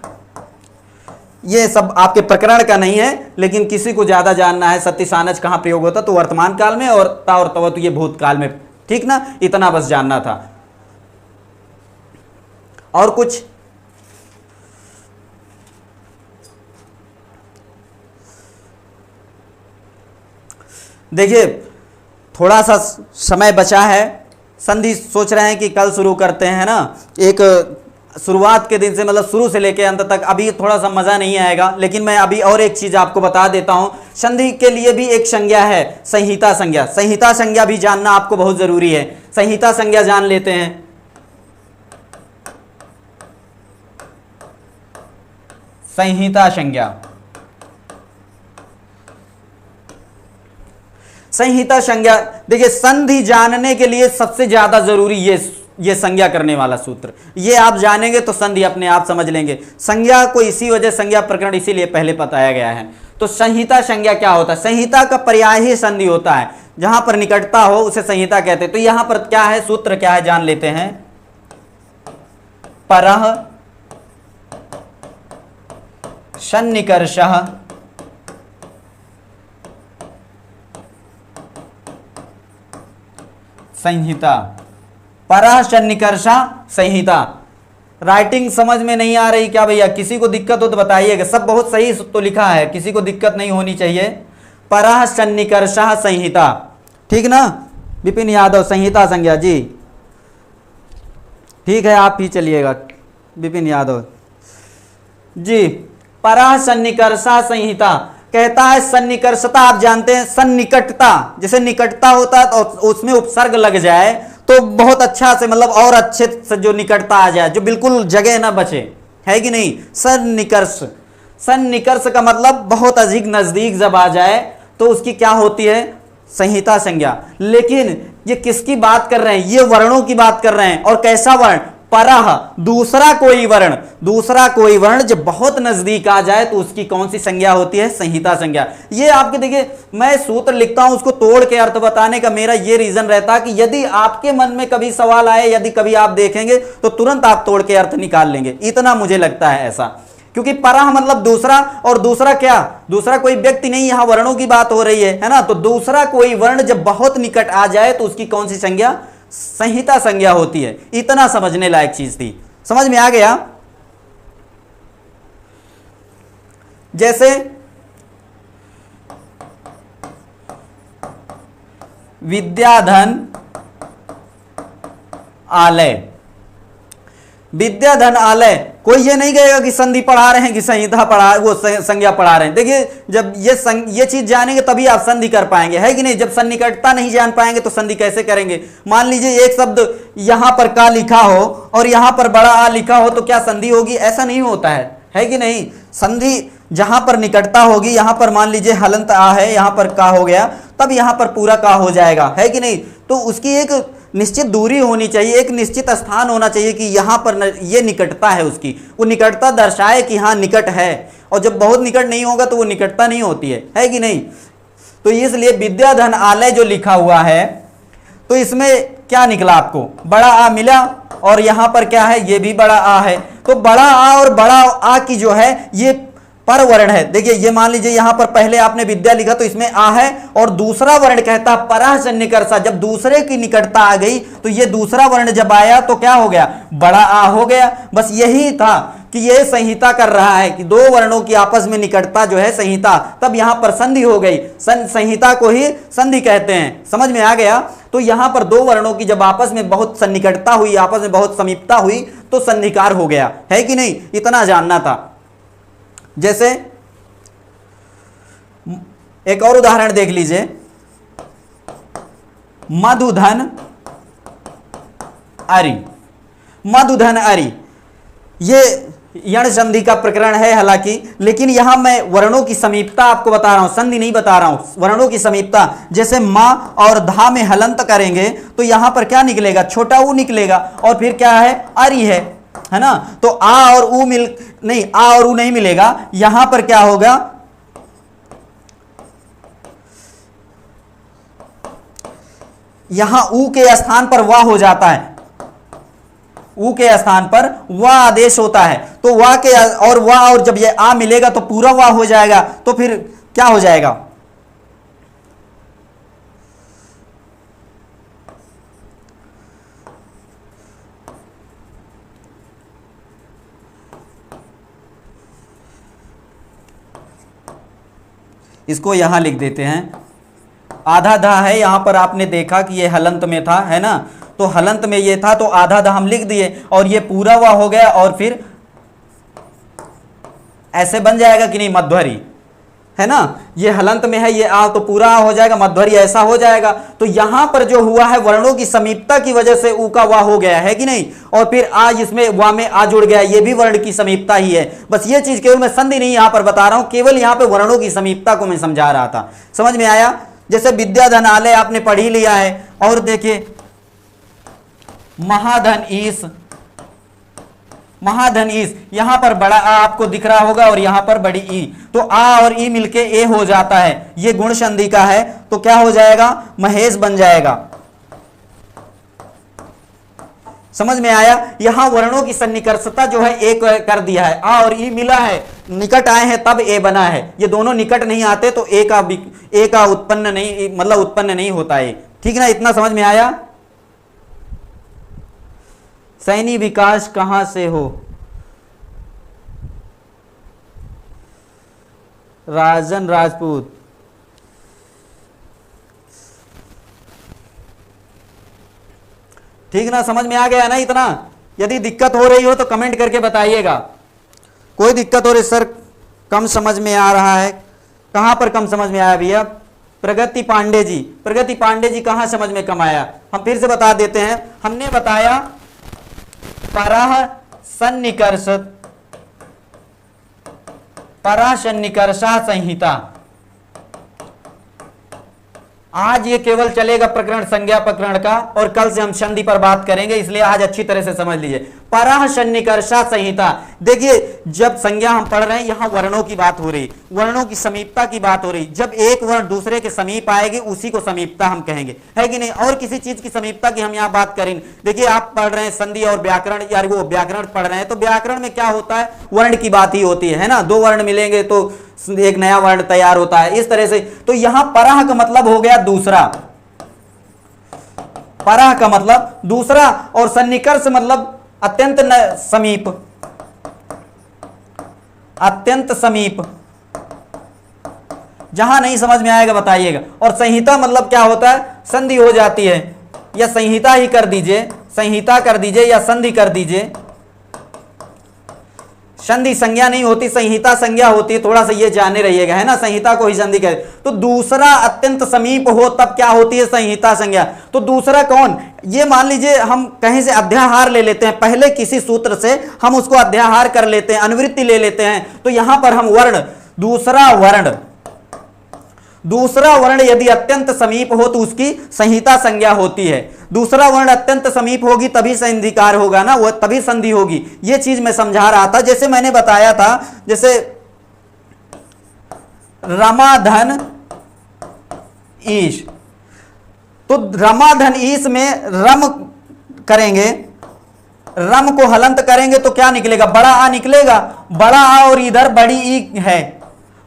A: ये सब आपके प्रकरण का नहीं है, लेकिन किसी को ज्यादा जानना है सत्य सानच कहां प्रयोग होता, तो वर्तमान काल में, और ता और तवतु ये भूतकाल में, ठीक ना। इतना बस जानना था। और कुछ? देखिए थोड़ा सा समय बचा है, संधि सोच रहे हैं कि कल शुरू करते हैं ना। एक शुरुआत के दिन से, मतलब शुरू से लेकर अंत तक, अभी थोड़ा सा मजा नहीं आएगा, लेकिन मैं अभी और एक चीज आपको बता देता हूं। संधि के लिए भी एक संज्ञा है, संहिता संज्ञा। संहिता संज्ञा भी जानना आपको बहुत जरूरी है। संहिता संज्ञा जान लेते हैं। संहिता संज्ञा, संहिता संज्ञा देखिए, संधि जानने के लिए सबसे ज्यादा जरूरी ये संज्ञा करने वाला सूत्र, ये आप जानेंगे तो संधि अपने आप समझ लेंगे। संज्ञा को इसी वजह संज्ञा प्रकरण इसीलिए पहले बताया गया है। तो संहिता संज्ञा क्या होता है? संहिता का पर्याय ही संधि होता है, जहां पर निकटता हो उसे संहिता कहते हैं। तो यहां पर क्या है, सूत्र क्या है, जान लेते हैं। परः सन्निकर्षः संहिता। परः सन्निकर्षः संहिता। राइटिंग समझ में नहीं आ रही क्या भैया? किसी को दिक्कत हो तो बताइएगा। सब बहुत सही तो लिखा है, किसी को दिक्कत नहीं होनी चाहिए। परः सन्निकर्षः संहिता, ठीक ना विपिन यादव? संहिता संज्ञा जी, ठीक है, आप ही चलिएगा विपिन यादव जी। परः सन्निकर्षः संहिता कहता है सन्निकर्षता, आप जानते हैं सन्निकटता, जैसे निकटता होता है तो उसमें उपसर्ग लग जाए तो बहुत अच्छा से, मतलब और अच्छे से जो निकटता आ जाए, जो बिल्कुल जगह ना बचे, है कि नहीं? सन्निकर्ष, सन्निकर्ष का मतलब बहुत अधिक नजदीक जब आ जाए तो उसकी क्या होती है? संहिता संज्ञा। लेकिन ये किसकी बात कर रहे हैं? ये वर्णों की बात कर रहे हैं। और कैसा वर्ण? परः, दूसरा कोई वर्ण, दूसरा कोई वर्ण जब बहुत नजदीक आ जाए तो उसकी कौन सी संज्ञा होती है? संहिता संज्ञा। ये आपके देखिए, मैं सूत्र लिखता हूं उसको तोड़ के अर्थ बताने का मेरा ये रीजन रहता है कि यदि आपके मन में कभी सवाल आए, यदि कभी आप देखेंगे तो तुरंत आप तोड़ के अर्थ निकाल लेंगे, इतना मुझे लगता है ऐसा। क्योंकि परः मतलब दूसरा, और दूसरा क्या? दूसरा कोई व्यक्ति नहीं, यहां वर्णों की बात हो रही है ना? तो दूसरा कोई वर्ण जब बहुत निकट आ जाए तो उसकी कौन सी संज्ञा? संहिता संज्ञा होती है। इतना समझने लायक चीज थी, समझ में आ गया? जैसे विद्याधन आलय, विद्याधन आलय, कोई ये नहीं कहेगा कि संधि पढ़ा रहे हैं कि संहिता पढ़ा, वो संज्ञा पढ़ा रहे हैं। देखिए जब ये चीज जानेंगे तभी आप संधि कर पाएंगे, है कि नहीं? जब सन्निकटता नहीं जान पाएंगे तो संधि कैसे करेंगे? मान लीजिए एक शब्द यहां पर का लिखा हो और यहां पर बड़ा आ लिखा हो तो क्या संधि होगी? ऐसा नहीं होता है कि नहीं? संधि जहां पर निकटता होगी, यहां पर मान लीजिए हलंत आ है, यहां पर का हो गया, तब यहां पर पूरा का हो जाएगा, है कि नहीं? तो उसकी एक निश्चित दूरी होनी चाहिए, एक निश्चित स्थान होना चाहिए कि यहां पर ये निकटता है, उसकी वो निकटता दर्शाए कि हाँ निकट है। और जब बहुत निकट नहीं होगा तो वो निकटता नहीं होती है कि नहीं? तो इसलिए विद्याधन आलय जो लिखा हुआ है तो इसमें क्या निकला आपको? बड़ा आ मिला, और यहां पर क्या है? ये भी बड़ा आ है। तो बड़ा आ और बड़ा आ की जो है ये पर वर्ण है। देखिए ये मान लीजिए यहां पर पहले आपने विद्या लिखा तो इसमें आ है, और दूसरा वर्ण कहता परः सन्निकर्षः, जब दूसरे की निकटता आ गई तो ये दूसरा वर्ण जब आया तो क्या हो गया? बड़ा आ हो गया। बस यही था कि ये संहिता कर रहा है कि दो वर्णों की आपस में निकटता जो है संहिता, तब यहां पर संधि हो गई। संहिता को ही संधि कहते हैं, समझ में आ गया? तो यहां पर दो वर्णों की जब आपस में बहुत सन्निकटता हुई, आपस में बहुत समीपता हुई तो संधिकार हो गया, है कि नहीं? इतना जानना था। जैसे एक और उदाहरण देख लीजिए, मधुधन अरि, मधुधन अरि, ये यण संधि का प्रकरण है हालांकि, लेकिन यहां मैं वर्णों की समीपता आपको बता रहा हूं, संधि नहीं बता रहा हूं, वर्णों की समीपता। जैसे मां और धा में हलंत करेंगे तो यहां पर क्या निकलेगा? छोटा ऊ निकलेगा, और फिर क्या है? अरि है ना? तो आ और ऊ नहीं, आ और ऊ नहीं मिलेगा, यहां पर क्या होगा? यहां ऊ के स्थान पर वाह हो जाता है, ऊ के स्थान पर वाह आदेश होता है। तो वाह के और वाह, और जब ये आ मिलेगा तो पूरा वाह हो जाएगा, तो फिर क्या हो जाएगा? इसको यहां लिख देते हैं, आधा धा है, यहां पर आपने देखा कि ये हलंत में था, है ना? तो हलंत में ये था तो आधा धा हम लिख दिए, और ये पूरा हुआ हो गया, और फिर ऐसे बन जाएगा कि नहीं? मध्वरी, है ना? ये हलंत में है, ये आ तो पूरा आ हो जाएगा, मध्वरी ऐसा हो जाएगा। तो यहां पर जो हुआ है वर्णों की समीपता की वजह से ऊ का वाह हो गया, है कि नहीं? और फिर आ, जिसमें वाह में आ जुड़ गया, ये भी वर्ण की समीपता ही है। बस ये चीज केवल मैं संधि नहीं यहां पर बता रहा हूं, केवल यहां पे वर्णों की समीपता को मैं समझा रहा था। समझ में आया? जैसे विद्याधन आलय आपने पढ़ ही लिया है। और देखिए महाधन ईश, महाधन ईश, यहां पर बड़ा आ आपको दिख रहा होगा और यहां पर बड़ी ई, तो आ और ई मिलके ए हो जाता है। ये गुण संधि का है, तो क्या हो जाएगा? महेश बन जाएगा। समझ में आया? यहां वर्णों की सन्निकर्षता जो है एक कर दिया है, आ और ई मिला है, निकट आए हैं तब ए बना है। ये दोनों निकट नहीं आते तो ए का उत्पन्न नहीं, मतलब उत्पन्न नहीं होता है। ठीक ना? इतना समझ में आया? सैनी विकास कहाँ से हो? राजन राजपूत। ठीक ना, समझ में आ गया ना इतना? यदि दिक्कत हो रही हो तो कमेंट करके बताइएगा। कोई दिक्कत हो रही सर कम समझ में आ रहा है, कहां पर कम समझ में आया भैया? प्रगति पांडे जी, प्रगति पांडे जी कहां समझ में कम आया? हम फिर से बता देते हैं। हमने बताया परः सन्निकर्ष, परः सन्निकर्षा संहिता। आज ये केवल चलेगा प्रकरण संज्ञा प्रकरण का, और कल से हम संधि पर बात करेंगे, इसलिए आज अच्छी तरह से समझ लीजिए। परः सन्निकर्षा संहिता। देखिए जब संज्ञा हम पढ़ रहे हैं, यहां वर्णों की बात हो रही, वर्णों की समीपता की बात हो रही। जब एक वर्ण दूसरे के समीप आएगी उसी को समीपता हम कहेंगे, है कि नहीं? और किसी चीज की समीपता की हम यहाँ बात करें। देखिए आप पढ़ रहे हैं संधि और व्याकरण, यार वो व्याकरण पढ़ रहे हैं, तो व्याकरण में क्या होता है? वर्ण की बात ही होती है ना। दो वर्ण मिलेंगे तो एक नया वर्ण तैयार होता है, इस तरह से। तो यहां परः का मतलब हो गया दूसरा, परः का मतलब दूसरा, और सन्निकर्ष मतलब अत्यंत समीप, अत्यंत समीप। जहां नहीं समझ में आएगा बताइएगा। और संहिता मतलब क्या होता है? संधि हो जाती है, या संहिता ही कर दीजिए, संहिता कर दीजिए या संधि कर दीजिए। संधि संज्ञा नहीं होती, संहिता संज्ञा होती है, थोड़ा सा ये जाने रहिएगा, है ना? संहिता को ही संधि कहते। तो दूसरा अत्यंत समीप हो तब क्या होती है? संहिता संज्ञा। तो दूसरा कौन? ये मान लीजिए हम कहीं से अध्याहार ले लेते हैं, पहले किसी सूत्र से हम उसको अध्याहार कर लेते हैं, अनुवृत्ति ले लेते हैं। तो यहां पर हम वर्ण, दूसरा वर्ण, दूसरा वर्ण यदि अत्यंत समीप हो तो उसकी संहिता संज्ञा होती है। दूसरा वर्ण अत्यंत समीप होगी तभी संधिकार होगा ना, वो तभी संधि होगी। ये चीज मैं समझा रहा था। जैसे मैंने बताया था, जैसे रमाधन ईश, तो रमाधन ईश में रम करेंगे, रम को हलंत करेंगे तो क्या निकलेगा? बड़ा आ निकलेगा। बड़ा आ और इधर बड़ी ई है,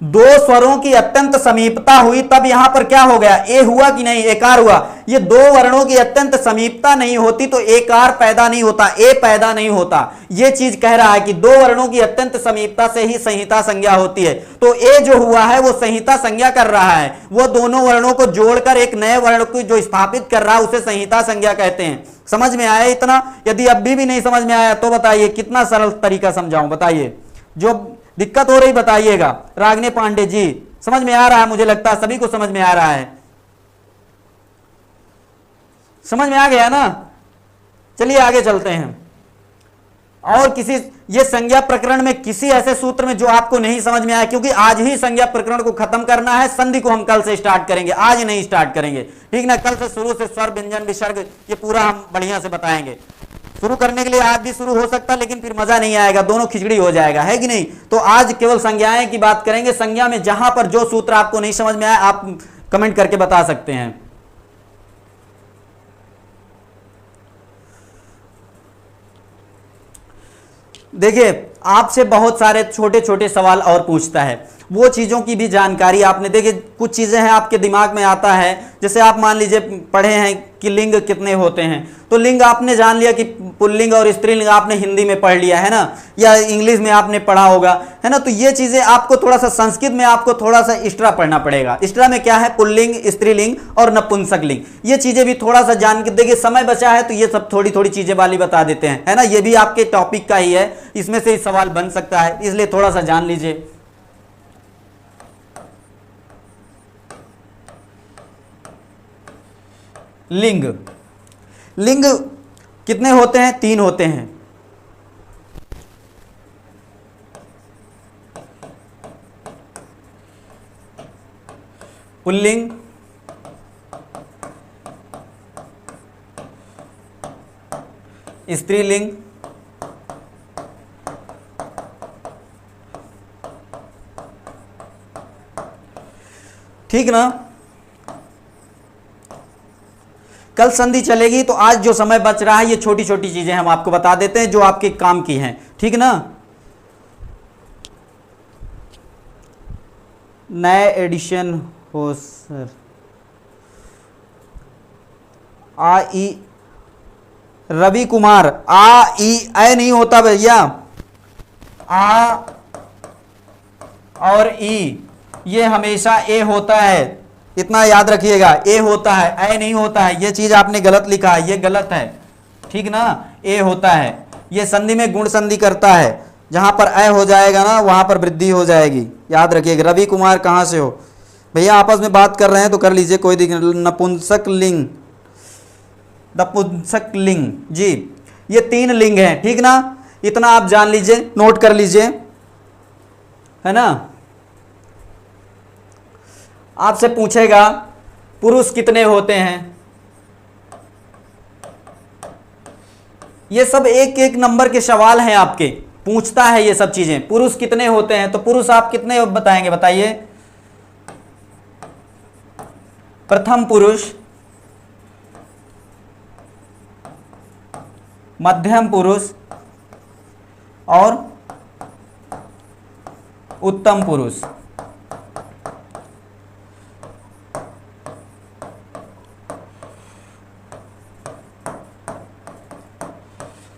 A: दो स्वरों की अत्यंत समीपता हुई, तब यहां पर क्या हो गया? ए हुआ कि नहीं? एकार हुआ। ये दो वर्णों की अत्यंत समीपता नहीं होती तो एकार पैदा नहीं होता, ए पैदा नहीं होता। ये चीज कह रहा है कि दो वर्णों की अत्यंत समीपता से ही संहिता संज्ञा होती है। तो ए जो हुआ है वो संहिता संज्ञा कर रहा है, वो दोनों वर्णों को जोड़कर एक नए वर्ण को जो स्थापित कर रहा है उसे संहिता संज्ञा कहते हैं। समझ में आया इतना? यदि अभी भी नहीं समझ में आया तो बताइए, कितना सरल तरीका समझाऊं बताइए? जो दिक्कत हो रही बताइएगा। रागने पांडे जी समझ में आ रहा है? मुझे लगता है सभी को समझ में आ रहा है। समझ में आ गया ना? चलिए आगे चलते हैं। और किसी ये संज्ञा प्रकरण में किसी ऐसे सूत्र में जो आपको नहीं समझ में आया, क्योंकि आज ही संज्ञा प्रकरण को खत्म करना है, संधि को हम कल से स्टार्ट करेंगे, आज नहीं स्टार्ट करेंगे, ठीक ना? कल से शुरू से स्वर व्यंजन विसर्ग ये पूरा हम बढ़िया से बताएंगे। शुरू करने के लिए आज भी शुरू हो सकता है, लेकिन फिर मजा नहीं आएगा, दोनों खिचड़ी हो जाएगा, है कि नहीं? तो आज केवल संज्ञाएं की बात करेंगे। संज्ञा में जहां पर जो सूत्र आपको नहीं समझ में आया आप कमेंट करके बता सकते हैं। देखिए आपसे बहुत सारे छोटे छोटे सवाल और पूछता है, वो चीज़ों की भी जानकारी आपने, देखिए कुछ चीज़ें हैं आपके दिमाग में आता है। जैसे आप मान लीजिए पढ़े हैं कि लिंग कितने होते हैं, तो लिंग आपने जान लिया कि पुल्लिंग और स्त्रीलिंग आपने हिंदी में पढ़ लिया है ना, या इंग्लिश में आपने पढ़ा होगा, है ना? तो ये चीज़ें आपको थोड़ा सा संस्कृत में आपको थोड़ा सा एक्स्ट्रा पढ़ना पड़ेगा। एक्स्ट्रा में क्या है? पुल्लिंग, स्त्रीलिंग और नपुंसक लिंग, ये चीज़ें भी थोड़ा सा जान के, देखिए समय बचा है तो ये सब थोड़ी थोड़ी चीज़ें वाली बता देते हैं, है ना? ये भी आपके टॉपिक का ही है, इसमें से सवाल बन सकता है, इसलिए थोड़ा सा जान लीजिए। लिंग, लिंग कितने होते हैं? 3 होते हैं। पुल्लिंग, स्त्रीलिंग, ठीक ना? कल संधि चलेगी, तो आज जो समय बच रहा है ये छोटी छोटी चीजें हम आपको बता देते हैं जो आपके काम की हैं, ठीक ना? नए एडिशन हो सर, आ ई रवि कुमार, आ ई ऐ नहीं होता भैया, आ और ई ये हमेशा ए होता है, इतना याद रखिएगा, ए होता है, ऐ नहीं होता है। ये चीज आपने गलत लिखा है, ये गलत है, ठीक ना, ए होता है। ये संधि में गुण संधि करता है, जहां पर ऐ हो जाएगा ना वहां पर वृद्धि हो जाएगी, याद रखिएगा। रवि कुमार कहां से हो भैया? आपस में बात कर रहे हैं तो कर लीजिए, कोई दिक्कत। नपुंसक लिंग, नपुंसक लिंग जी, ये 3 लिंग हैं, ठीक ना, इतना आप जान लीजिए, नोट कर लीजिए, है ना। आपसे पूछेगा पुरुष कितने होते हैं, ये सब एक एक नंबर के सवाल हैं आपके, पूछता है ये सब चीजें। पुरुष कितने होते हैं, तो पुरुष आप कितने बताएंगे, बताइए। प्रथम पुरुष, मध्यम पुरुष और उत्तम पुरुष।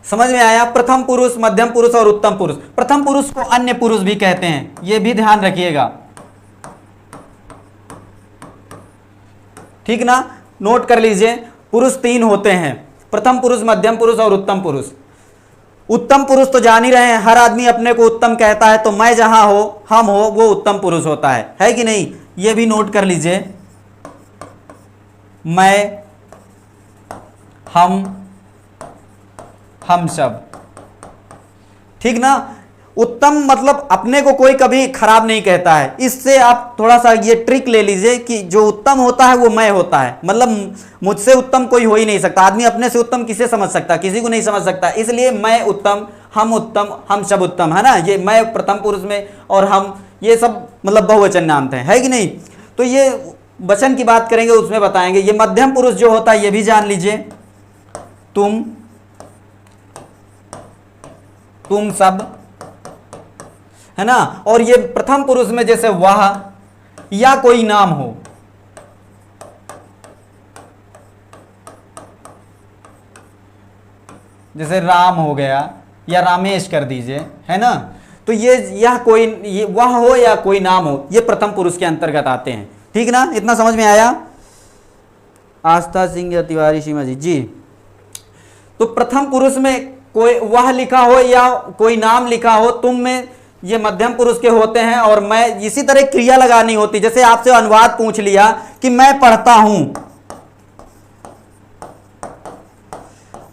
A: समझ में आया? प्रथम पुरुष, मध्यम पुरुष और उत्तम पुरुष। प्रथम पुरुष को अन्य पुरुष भी कहते हैं, यह भी ध्यान रखिएगा, ठीक ना, नोट कर लीजिए। पुरुष 3 होते हैं, प्रथम पुरुष, मध्यम पुरुष और उत्तम पुरुष। उत्तम पुरुष तो जान ही रहे हैं, हर आदमी अपने को उत्तम कहता है, तो मैं जहां हो, हम हो, वो उत्तम पुरुष होता है कि नहीं? ये भी नोट कर लीजिए, मैं, हम सब, ठीक ना। उत्तम मतलब अपने को कोई कभी खराब नहीं कहता है। इससे आप थोड़ा सा ये ट्रिक ले लीजिए कि जो उत्तम होता है वो मैं होता है, मतलब मुझसे उत्तम कोई हो ही नहीं सकता। आदमी अपने से उत्तम किसे समझ सकता? किसी को नहीं समझ सकता। इसलिए मैं उत्तम, हम सब उत्तम, है ना। ये मैं प्रथम पुरुष में और हम, ये सब मतलब बहुवचन नाम थे, है कि नहीं। तो ये वचन की बात करेंगे उसमें बताएंगे। ये मध्यम पुरुष जो होता है ये भी जान लीजिए, तुम सब, है ना। और ये प्रथम पुरुष में जैसे वह या कोई नाम हो, जैसे राम हो गया या रामेश कर दीजिए, है ना। तो ये यह कोई, ये वह हो या कोई नाम हो, ये प्रथम पुरुष के अंतर्गत आते हैं, ठीक ना। इतना समझ में आया? आस्था सिंह या तिवारी सीमा जी। तो प्रथम पुरुष में कोई वह लिखा हो या कोई नाम लिखा हो, तुम में, ये मध्यम पुरुष के होते हैं। और मैं, इसी तरह क्रिया लगानी होती। जैसे आपसे अनुवाद पूछ लिया कि मैं पढ़ता हूं,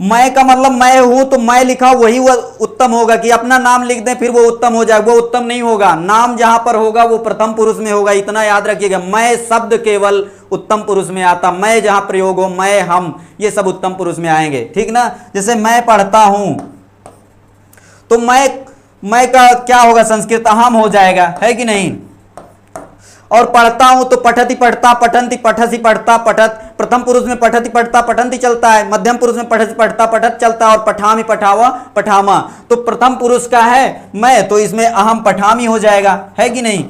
A: मैं का मतलब मैं हूं, तो मैं लिखा वही वो उत्तम होगा। कि अपना नाम लिख दें फिर वो उत्तम हो जाए, वो उत्तम नहीं होगा। नाम जहां पर होगा वो प्रथम पुरुष में होगा, इतना याद रखिएगा। मैं शब्द केवल उत्तम पुरुष में आता, मैं जहां प्रयोग हो, मैं, हम, ये सब उत्तम पुरुष में आएंगे, ठीक ना। जैसे मैं पढ़ता हूं, तो मैं का क्या होगा? संस्कृत अहम हो जाएगा, है कि नहीं। और पढ़ता हूं तो पठति पढ़ता, पठंती पठसी पढ़ता पठत। प्रथम पुरुष में पठति पढ़ता पठंती चलता है, मध्यम पुरुष में पठति पढ़ता पठत चलता है, और पठामी पठावा पठामा। तो प्रथम पुरुष का है मैं, तो इसमें अहम पठामी हो जाएगा, है कि नहीं।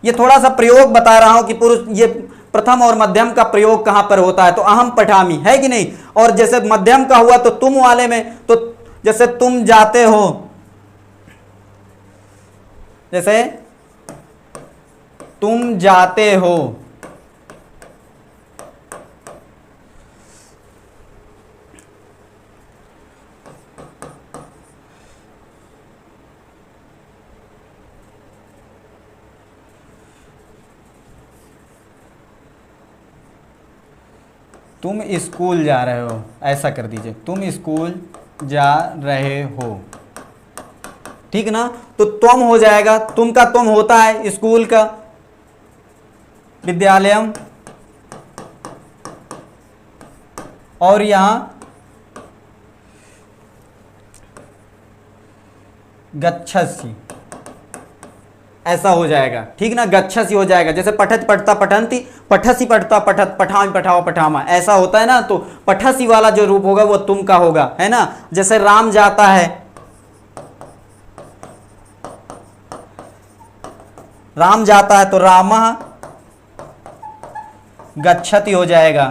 A: ये थोड़ा सा प्रयोग बता रहा हूं कि पुरुष, ये प्रथम और मध्यम का प्रयोग कहां पर होता है, तो अहम पठामी, है कि नहीं। और जैसे मध्यम का हुआ तो तुम वाले में, तो जैसे तुम जाते हो, जैसे तुम जाते हो, तुम स्कूल जा रहे हो, ऐसा कर दीजिए, तुम स्कूल जा रहे हो, ठीक ना। तो तुम हो जाएगा, तुम का तुम होता है स्कूल का, विद्यालयम, और यहां गच्छसि, ऐसा हो जाएगा, ठीक ना। गच्छसि हो जाएगा। जैसे पठत पढ़ता पठंती, पठसी पढ़ता पठत, पठाम पठाओ पठामा, ऐसा होता है ना। तो पठसी वाला जो रूप होगा वो तुम का होगा, है ना। जैसे राम जाता है, राम जाता है तो रामः गच्छति हो जाएगा,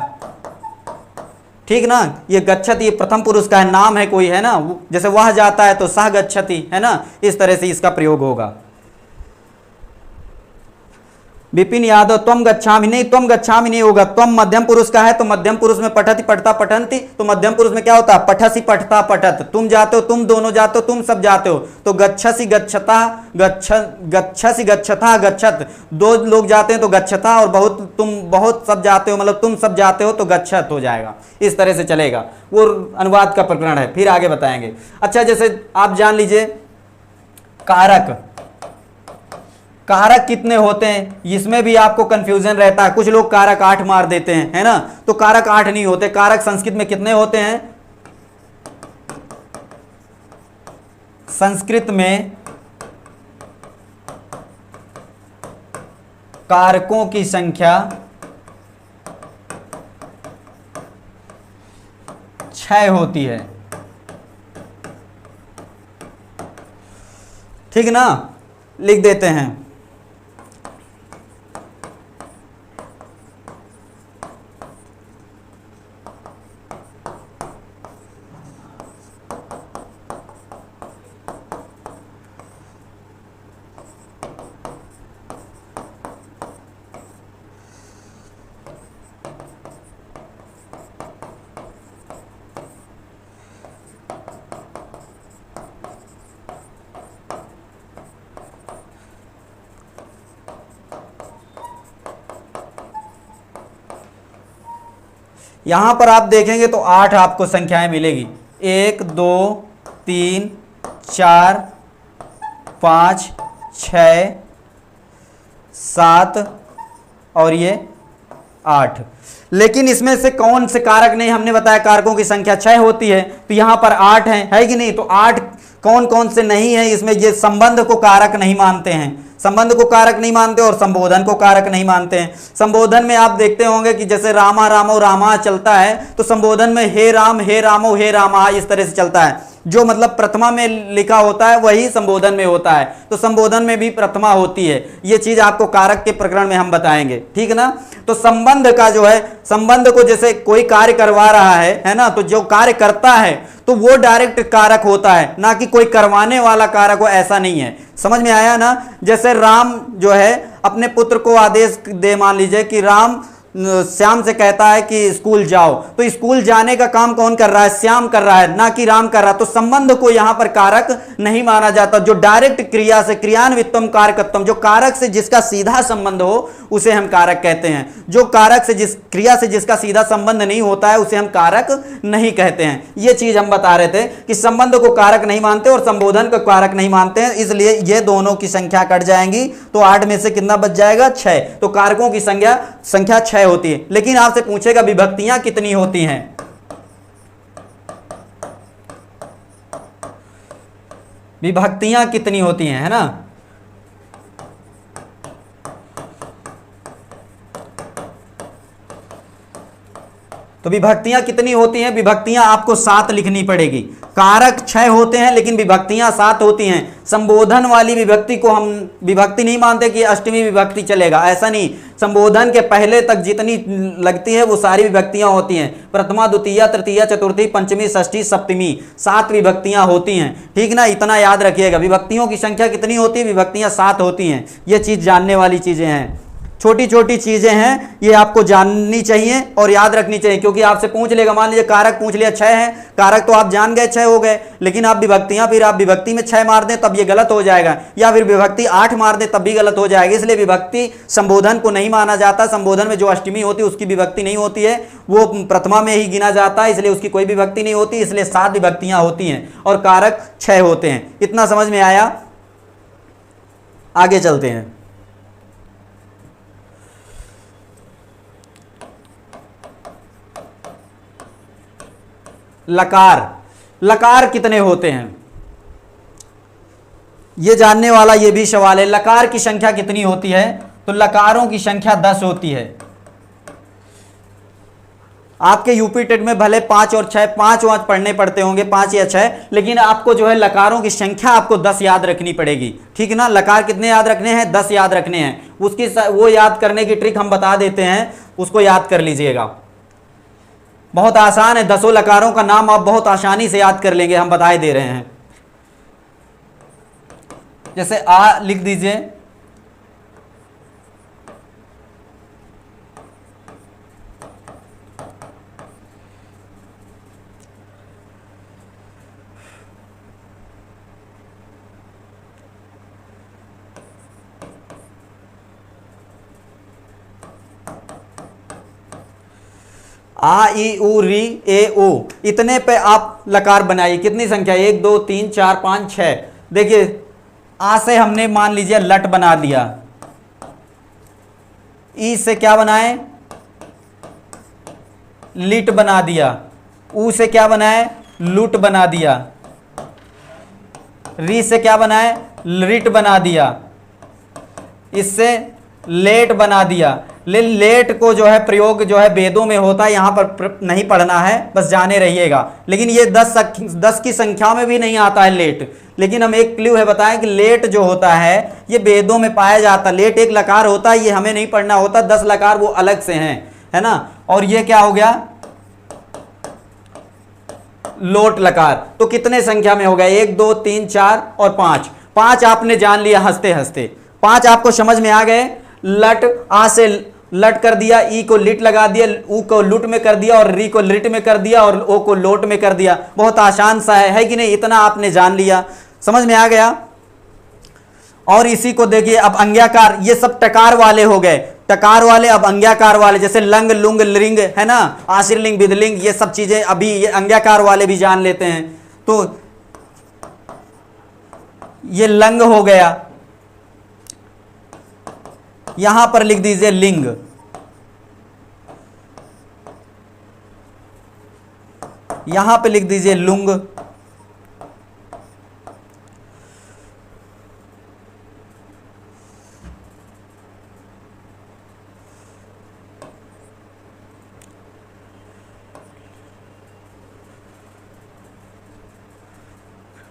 A: ठीक ना। ये गच्छति, ये प्रथम पुरुष का है, नाम है कोई, है ना, जैसे वह जाता है तो सह गच्छति, है ना, इस तरह से इसका प्रयोग होगा। विपिन यादव, त्वम गच्छामि, नहीं, त्वम गच्छामि नहीं होगा, त्वम मध्यम पुरुष का है तो मध्यम पुरुष में पठति पठता पठंती, तो मध्यम पुरुष में क्या होता है, पठसी पठता पठत, तुम जाते हो, तुम दोनों जाते हो, तुम सब जाते हो, तो गच्छसी गच्छता गच्छसी गच्छता गच्छत, दो लोग जाते हैं तो गच्छता, और बहुत तुम बहुत सब जाते हो मतलब तुम सब जाते हो तो गच्छत हो जाएगा। इस तरह से चलेगा, वो अनुवाद का प्रकरण है, फिर आगे बताएंगे। अच्छा, जैसे आप जान लीजिए कारक, कारक कितने होते हैं, इसमें भी आपको कंफ्यूजन रहता है। कुछ लोग कारक 8 मार देते हैं, है ना, तो कारक 8 नहीं होते। कारक संस्कृत में कितने होते हैं, संस्कृत में कारकों की संख्या 6 होती है, ठीक ना, लिख देते हैं। यहां पर आप देखेंगे तो 8 आपको संख्याएं मिलेगी, 1 2 3 4 5 6 7 और ये 8। लेकिन इसमें से कौन से कारक नहीं, हमने बताया कारकों की संख्या 6 होती है, तो यहां पर 8 है कि नहीं, तो 8 कौन कौन से नहीं है इसमें, ये संबंध को कारक नहीं मानते हैं, संबंध को कारक नहीं मानते और संबोधन को कारक नहीं मानते हैं। संबोधन में आप देखते होंगे कि जैसे रामा रामो रामा चलता है, तो संबोधन में हे राम हे रामो हे रामा इस तरह से चलता है। जो मतलब प्रथमा में लिखा होता है वही संबोधन में होता है, तो संबोधन में भी प्रथमा होती है। ये चीज आपको कारक के प्रकरण में हम बताएंगे, ठीक ना। तो संबंध का जो है, संबंध को जैसे कोई कार्य करवा रहा है ना, तो जो कार्य करता है तो वो डायरेक्ट कारक होता है, ना कि कोई करवाने वाला कारक हो, ऐसा नहीं है। समझ में आया ना। जैसे राम जो है अपने पुत्र को आदेश दे, मान लीजिए कि राम श्याम से कहता है कि स्कूल जाओ, तो स्कूल जाने का काम कौन कर रहा है, श्याम कर रहा है, ना कि राम कर रहा। तो संबंध को यहां पर कारक नहीं माना जाता। जो डायरेक्ट क्रिया से, क्रियान्वितम कारकत्वम, जो कारक से जिसका सीधा संबंध हो उसे हम कारक कहते हैं। जो कारक से, जिस क्रिया से जिसका सीधा संबंध नहीं होता है उसे हम कारक नहीं कहते हैं। यह चीज हम बता रहे थे कि संबंध को कारक नहीं मानते और संबोधन को कारक नहीं मानते हैं, इसलिए ये दोनों की संख्या कट जाएंगी। तो 8 में से कितना बच जाएगा, 6। तो कारकों की संख्या 6 होती है। लेकिन आपसे पूछेगा विभक्तियां कितनी होती हैं, विभक्तियां कितनी होती हैं, है ना। तो विभक्तियां कितनी होती हैं, विभक्तियां आपको 7 लिखनी पड़ेगी। कारक 6 होते हैं लेकिन विभक्तियां 7 होती हैं। संबोधन वाली विभक्ति को हम विभक्ति नहीं मानते कि अष्टमी विभक्ति चलेगा, ऐसा नहीं। संबोधन के पहले तक जितनी लगती है वो सारी विभक्तियां होती हैं। प्रथमा द्वितीय तृतीय चतुर्थी पंचमी षष्ठी सप्तमी 7 विभक्तियां होती हैं, ठीक ना। इतना याद रखिएगा, विभक्तियों की संख्या कितनी होती है, विभक्तियां 7 होती हैं। ये चीज जानने वाली चीजें हैं, छोटी छोटी चीजें हैं, ये आपको जाननी चाहिए और याद रखनी चाहिए। क्योंकि आपसे पूछ लेगा, मान लीजिए कारक पूछ लिया 6 है, कारक तो आप जान गए 6 हो गए, लेकिन आप विभक्तियां, फिर आप विभक्ति में 6 मार दें तब ये गलत हो जाएगा, या फिर विभक्ति 8 मार दें तब भी गलत हो जाएगा। इसलिए विभक्ति संबोधन को नहीं माना जाता। संबोधन में जो अष्टमी होती है उसकी विभक्ति नहीं होती है, वो प्रथमा में ही गिना जाता है, इसलिए उसकी कोई विभक्ति नहीं होती। इसलिए 7 विभक्तियां होती हैं और कारक 6 होते हैं। इतना समझ में आया। आगे चलते हैं। लकार, लकार कितने होते हैं ये जानने वाला ये भी सवाल है। लकार की संख्या कितनी होती है, तो लकारों की संख्या 10 होती है। आपके यूपी टेट में भले 5 और 6 5 पढ़ने पड़ते होंगे, 5 या 6, लेकिन आपको जो है लकारों की संख्या आपको 10 याद रखनी पड़ेगी, ठीक है ना। लकार कितने याद रखने हैं, 10 याद रखने हैं। उसकी वो याद करने की ट्रिक हम बता देते हैं, उसको याद कर लीजिएगा। बहुत आसान है, 10 लकारों का नाम आप बहुत आसानी से याद कर लेंगे, हम बताए दे रहे हैं। जैसे आ लिख दीजिए, आ ई उ री ए उ, इतने पे आप लकार बनाइए। कितनी संख्या, 1 2 3 4 5 6। देखिए आ से हमने मान लीजिए लट बना दिया, ई से क्या बनाए, लिट बना दिया, ऊ से क्या बनाए, लुट बना दिया, री से क्या बनाए, लिट बना दिया, इससे लेट बना दिया। लेट को जो है प्रयोग जो है वेदों में होता है, यहां पर नहीं पढ़ना है, बस जाने रहिएगा। लेकिन ये 10 की संख्या में भी नहीं आता है लेट। लेकिन हम एक क्लू है बताएं कि लेट जो होता है ये वेदों में पाया जाता है। लेट एक लकार होता है, ये हमें नहीं पढ़ना होता, 10 लकार वो अलग से हैं, है ना। और ये क्या हो गया, लोट लकार। तो कितने संख्या में हो गया, 1 2 3 4 और 5। 5 आपने जान लिया हंसते हंसते। 5 आपको समझ में आ गए। लट, आ से लट कर दिया, ई को लिट लगा दिया, ऊ को लुट में कर दिया, और री को लिट में कर दिया, और ओ को लोट में कर दिया। बहुत आसान सा है कि नहीं, इतना आपने जान लिया, समझ में आ गया। और इसी को देखिए अब अंग्याकार, ये सब टकार वाले हो गए, टकार वाले। अब अंग्याकार वाले जैसे लंग लुंग लिंग है ना, आशीर्लिंग विधलिंग, ये सब चीजें अभी ये अंग्याकार वाले भी जान लेते हैं। तो ये लंग हो गया, यहां पर लिख दीजिए लिंग, यहां पे लिख दीजिए लुंग,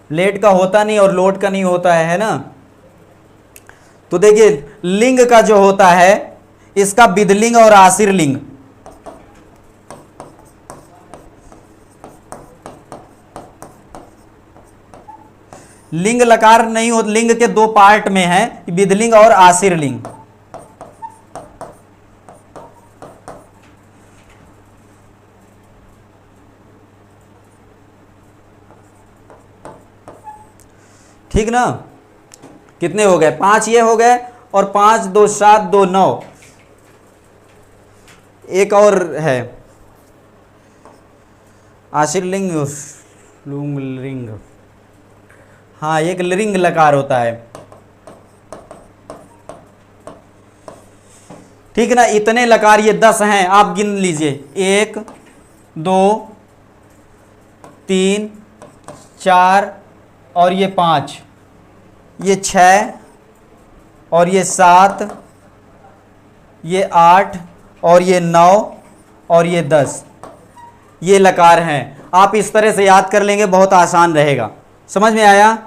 A: लेट का होता नहीं और लोट का नहीं होता है ना। तो देखिए लिंग का जो होता है, इसका विधलिंग और आशीर्लिंग, लिंग लकार नहीं हो, लिंग के 2 पार्ट में है, विधलिंग और आशीर्लिंग। ठीक ना, कितने हो गए, 5 ये हो गए, और 5 2 7 2 9, एक और है आशीर्लिंग लुंग लिंग, हाँ एक लिंग लकार होता है। ठीक ना, इतने लकार ये 10 हैं, आप गिन लीजिए, 1 2 3 4 और ये 5, ये 6 और ये 7, ये 8 और ये 9 और ये 10, ये लकार हैं। आप इस तरह से याद कर लेंगे, बहुत आसान रहेगा। समझ में आया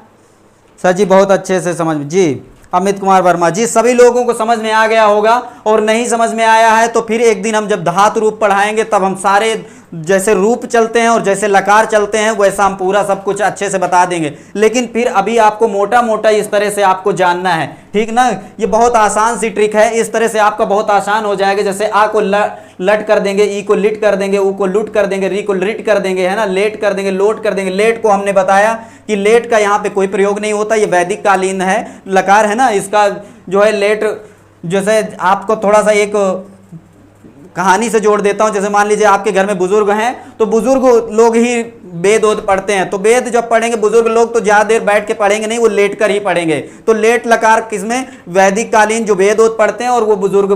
A: सर जी, बहुत अच्छे से समझ में जी। अमित कुमार वर्मा जी, सभी लोगों को समझ में आ गया होगा, और नहीं समझ में आया है तो फिर एक दिन हम जब धातु रूप पढ़ाएंगे तब हम सारे जैसे रूप चलते हैं और जैसे लकार चलते हैं वैसा हम पूरा सब कुछ अच्छे से बता देंगे। लेकिन फिर अभी आपको मोटा मोटा इस तरह से आपको जानना है, ठीक ना। ये बहुत आसान सी ट्रिक है, इस तरह से आपका बहुत आसान हो जाएगा। जैसे आ को लट कर देंगे, ई को लिट कर देंगे, ऊ को लुट कर देंगे, री को लिट कर देंगे, है ना, लेट कर देंगे, लोट कर देंगे। लेट को हमने बताया कि लेट का यहाँ पे कोई प्रयोग नहीं होता, ये वैदिक कालीन है लकार, है ना। इसका जो है लेट, जैसे आपको थोड़ा सा एक कहानी से जोड़ देता हूं। जैसे मान लीजिए आपके घर में बुजुर्ग हैं, तो बुजुर्ग लोग ही वेद पढ़ते हैं, तो वेद जब पढ़ेंगे बुजुर्ग लोग तो ज्यादा देर बैठ के पढ़ेंगे नहीं, वो लेट कर ही पढ़ेंगे। तो लेट लकार किसमें, वैदिक कालीन जो वेद पढ़ते हैं, और वो बुजुर्ग,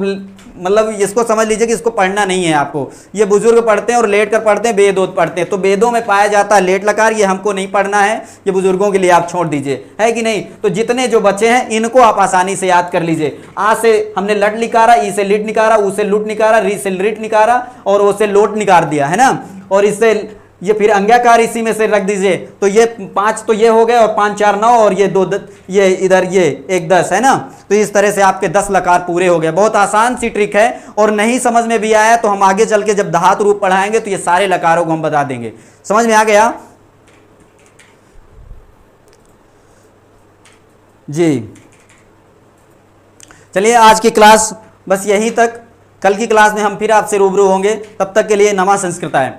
A: मतलब इसको समझ लीजिए कि इसको पढ़ना नहीं है आपको, ये बुजुर्ग पढ़ते हैं और लेट कर पढ़ते हैं, वेद पढ़ते हैं। तो वेदों में पाया जाता है लेट लकार, ये हमको नहीं पढ़ना है, ये बुजुर्गों के लिए आप छोड़ दीजिए, है कि नहीं। तो जितने जो बचे हैं इनको आप आसानी से याद कर लीजिए। आ से हमने लट निकाला, ई से लिट निकाला, ऊ से लुट निकाला, री से रिट निकाला, और ओ से लोट निकाल दिया, है ना। और इससे ये फिर अंग्याकार इसी में से रख दीजिए, तो ये 5 तो ये हो गए और 5 4 9 और ये 2 ये इधर ये 1 10 है ना। तो इस तरह से आपके 10 लकार पूरे हो गए। बहुत आसान सी ट्रिक है, और नहीं समझ में भी आया तो हम आगे चल के जब धातु रूप पढ़ाएंगे तो ये सारे लकारों को हम बता देंगे। समझ में आ गया जी। चलिए आज की क्लास बस यहीं तक, कल की क्लास में हम फिर आपसे रूबरू होंगे। तब तक के लिए नमः संस्कृताय।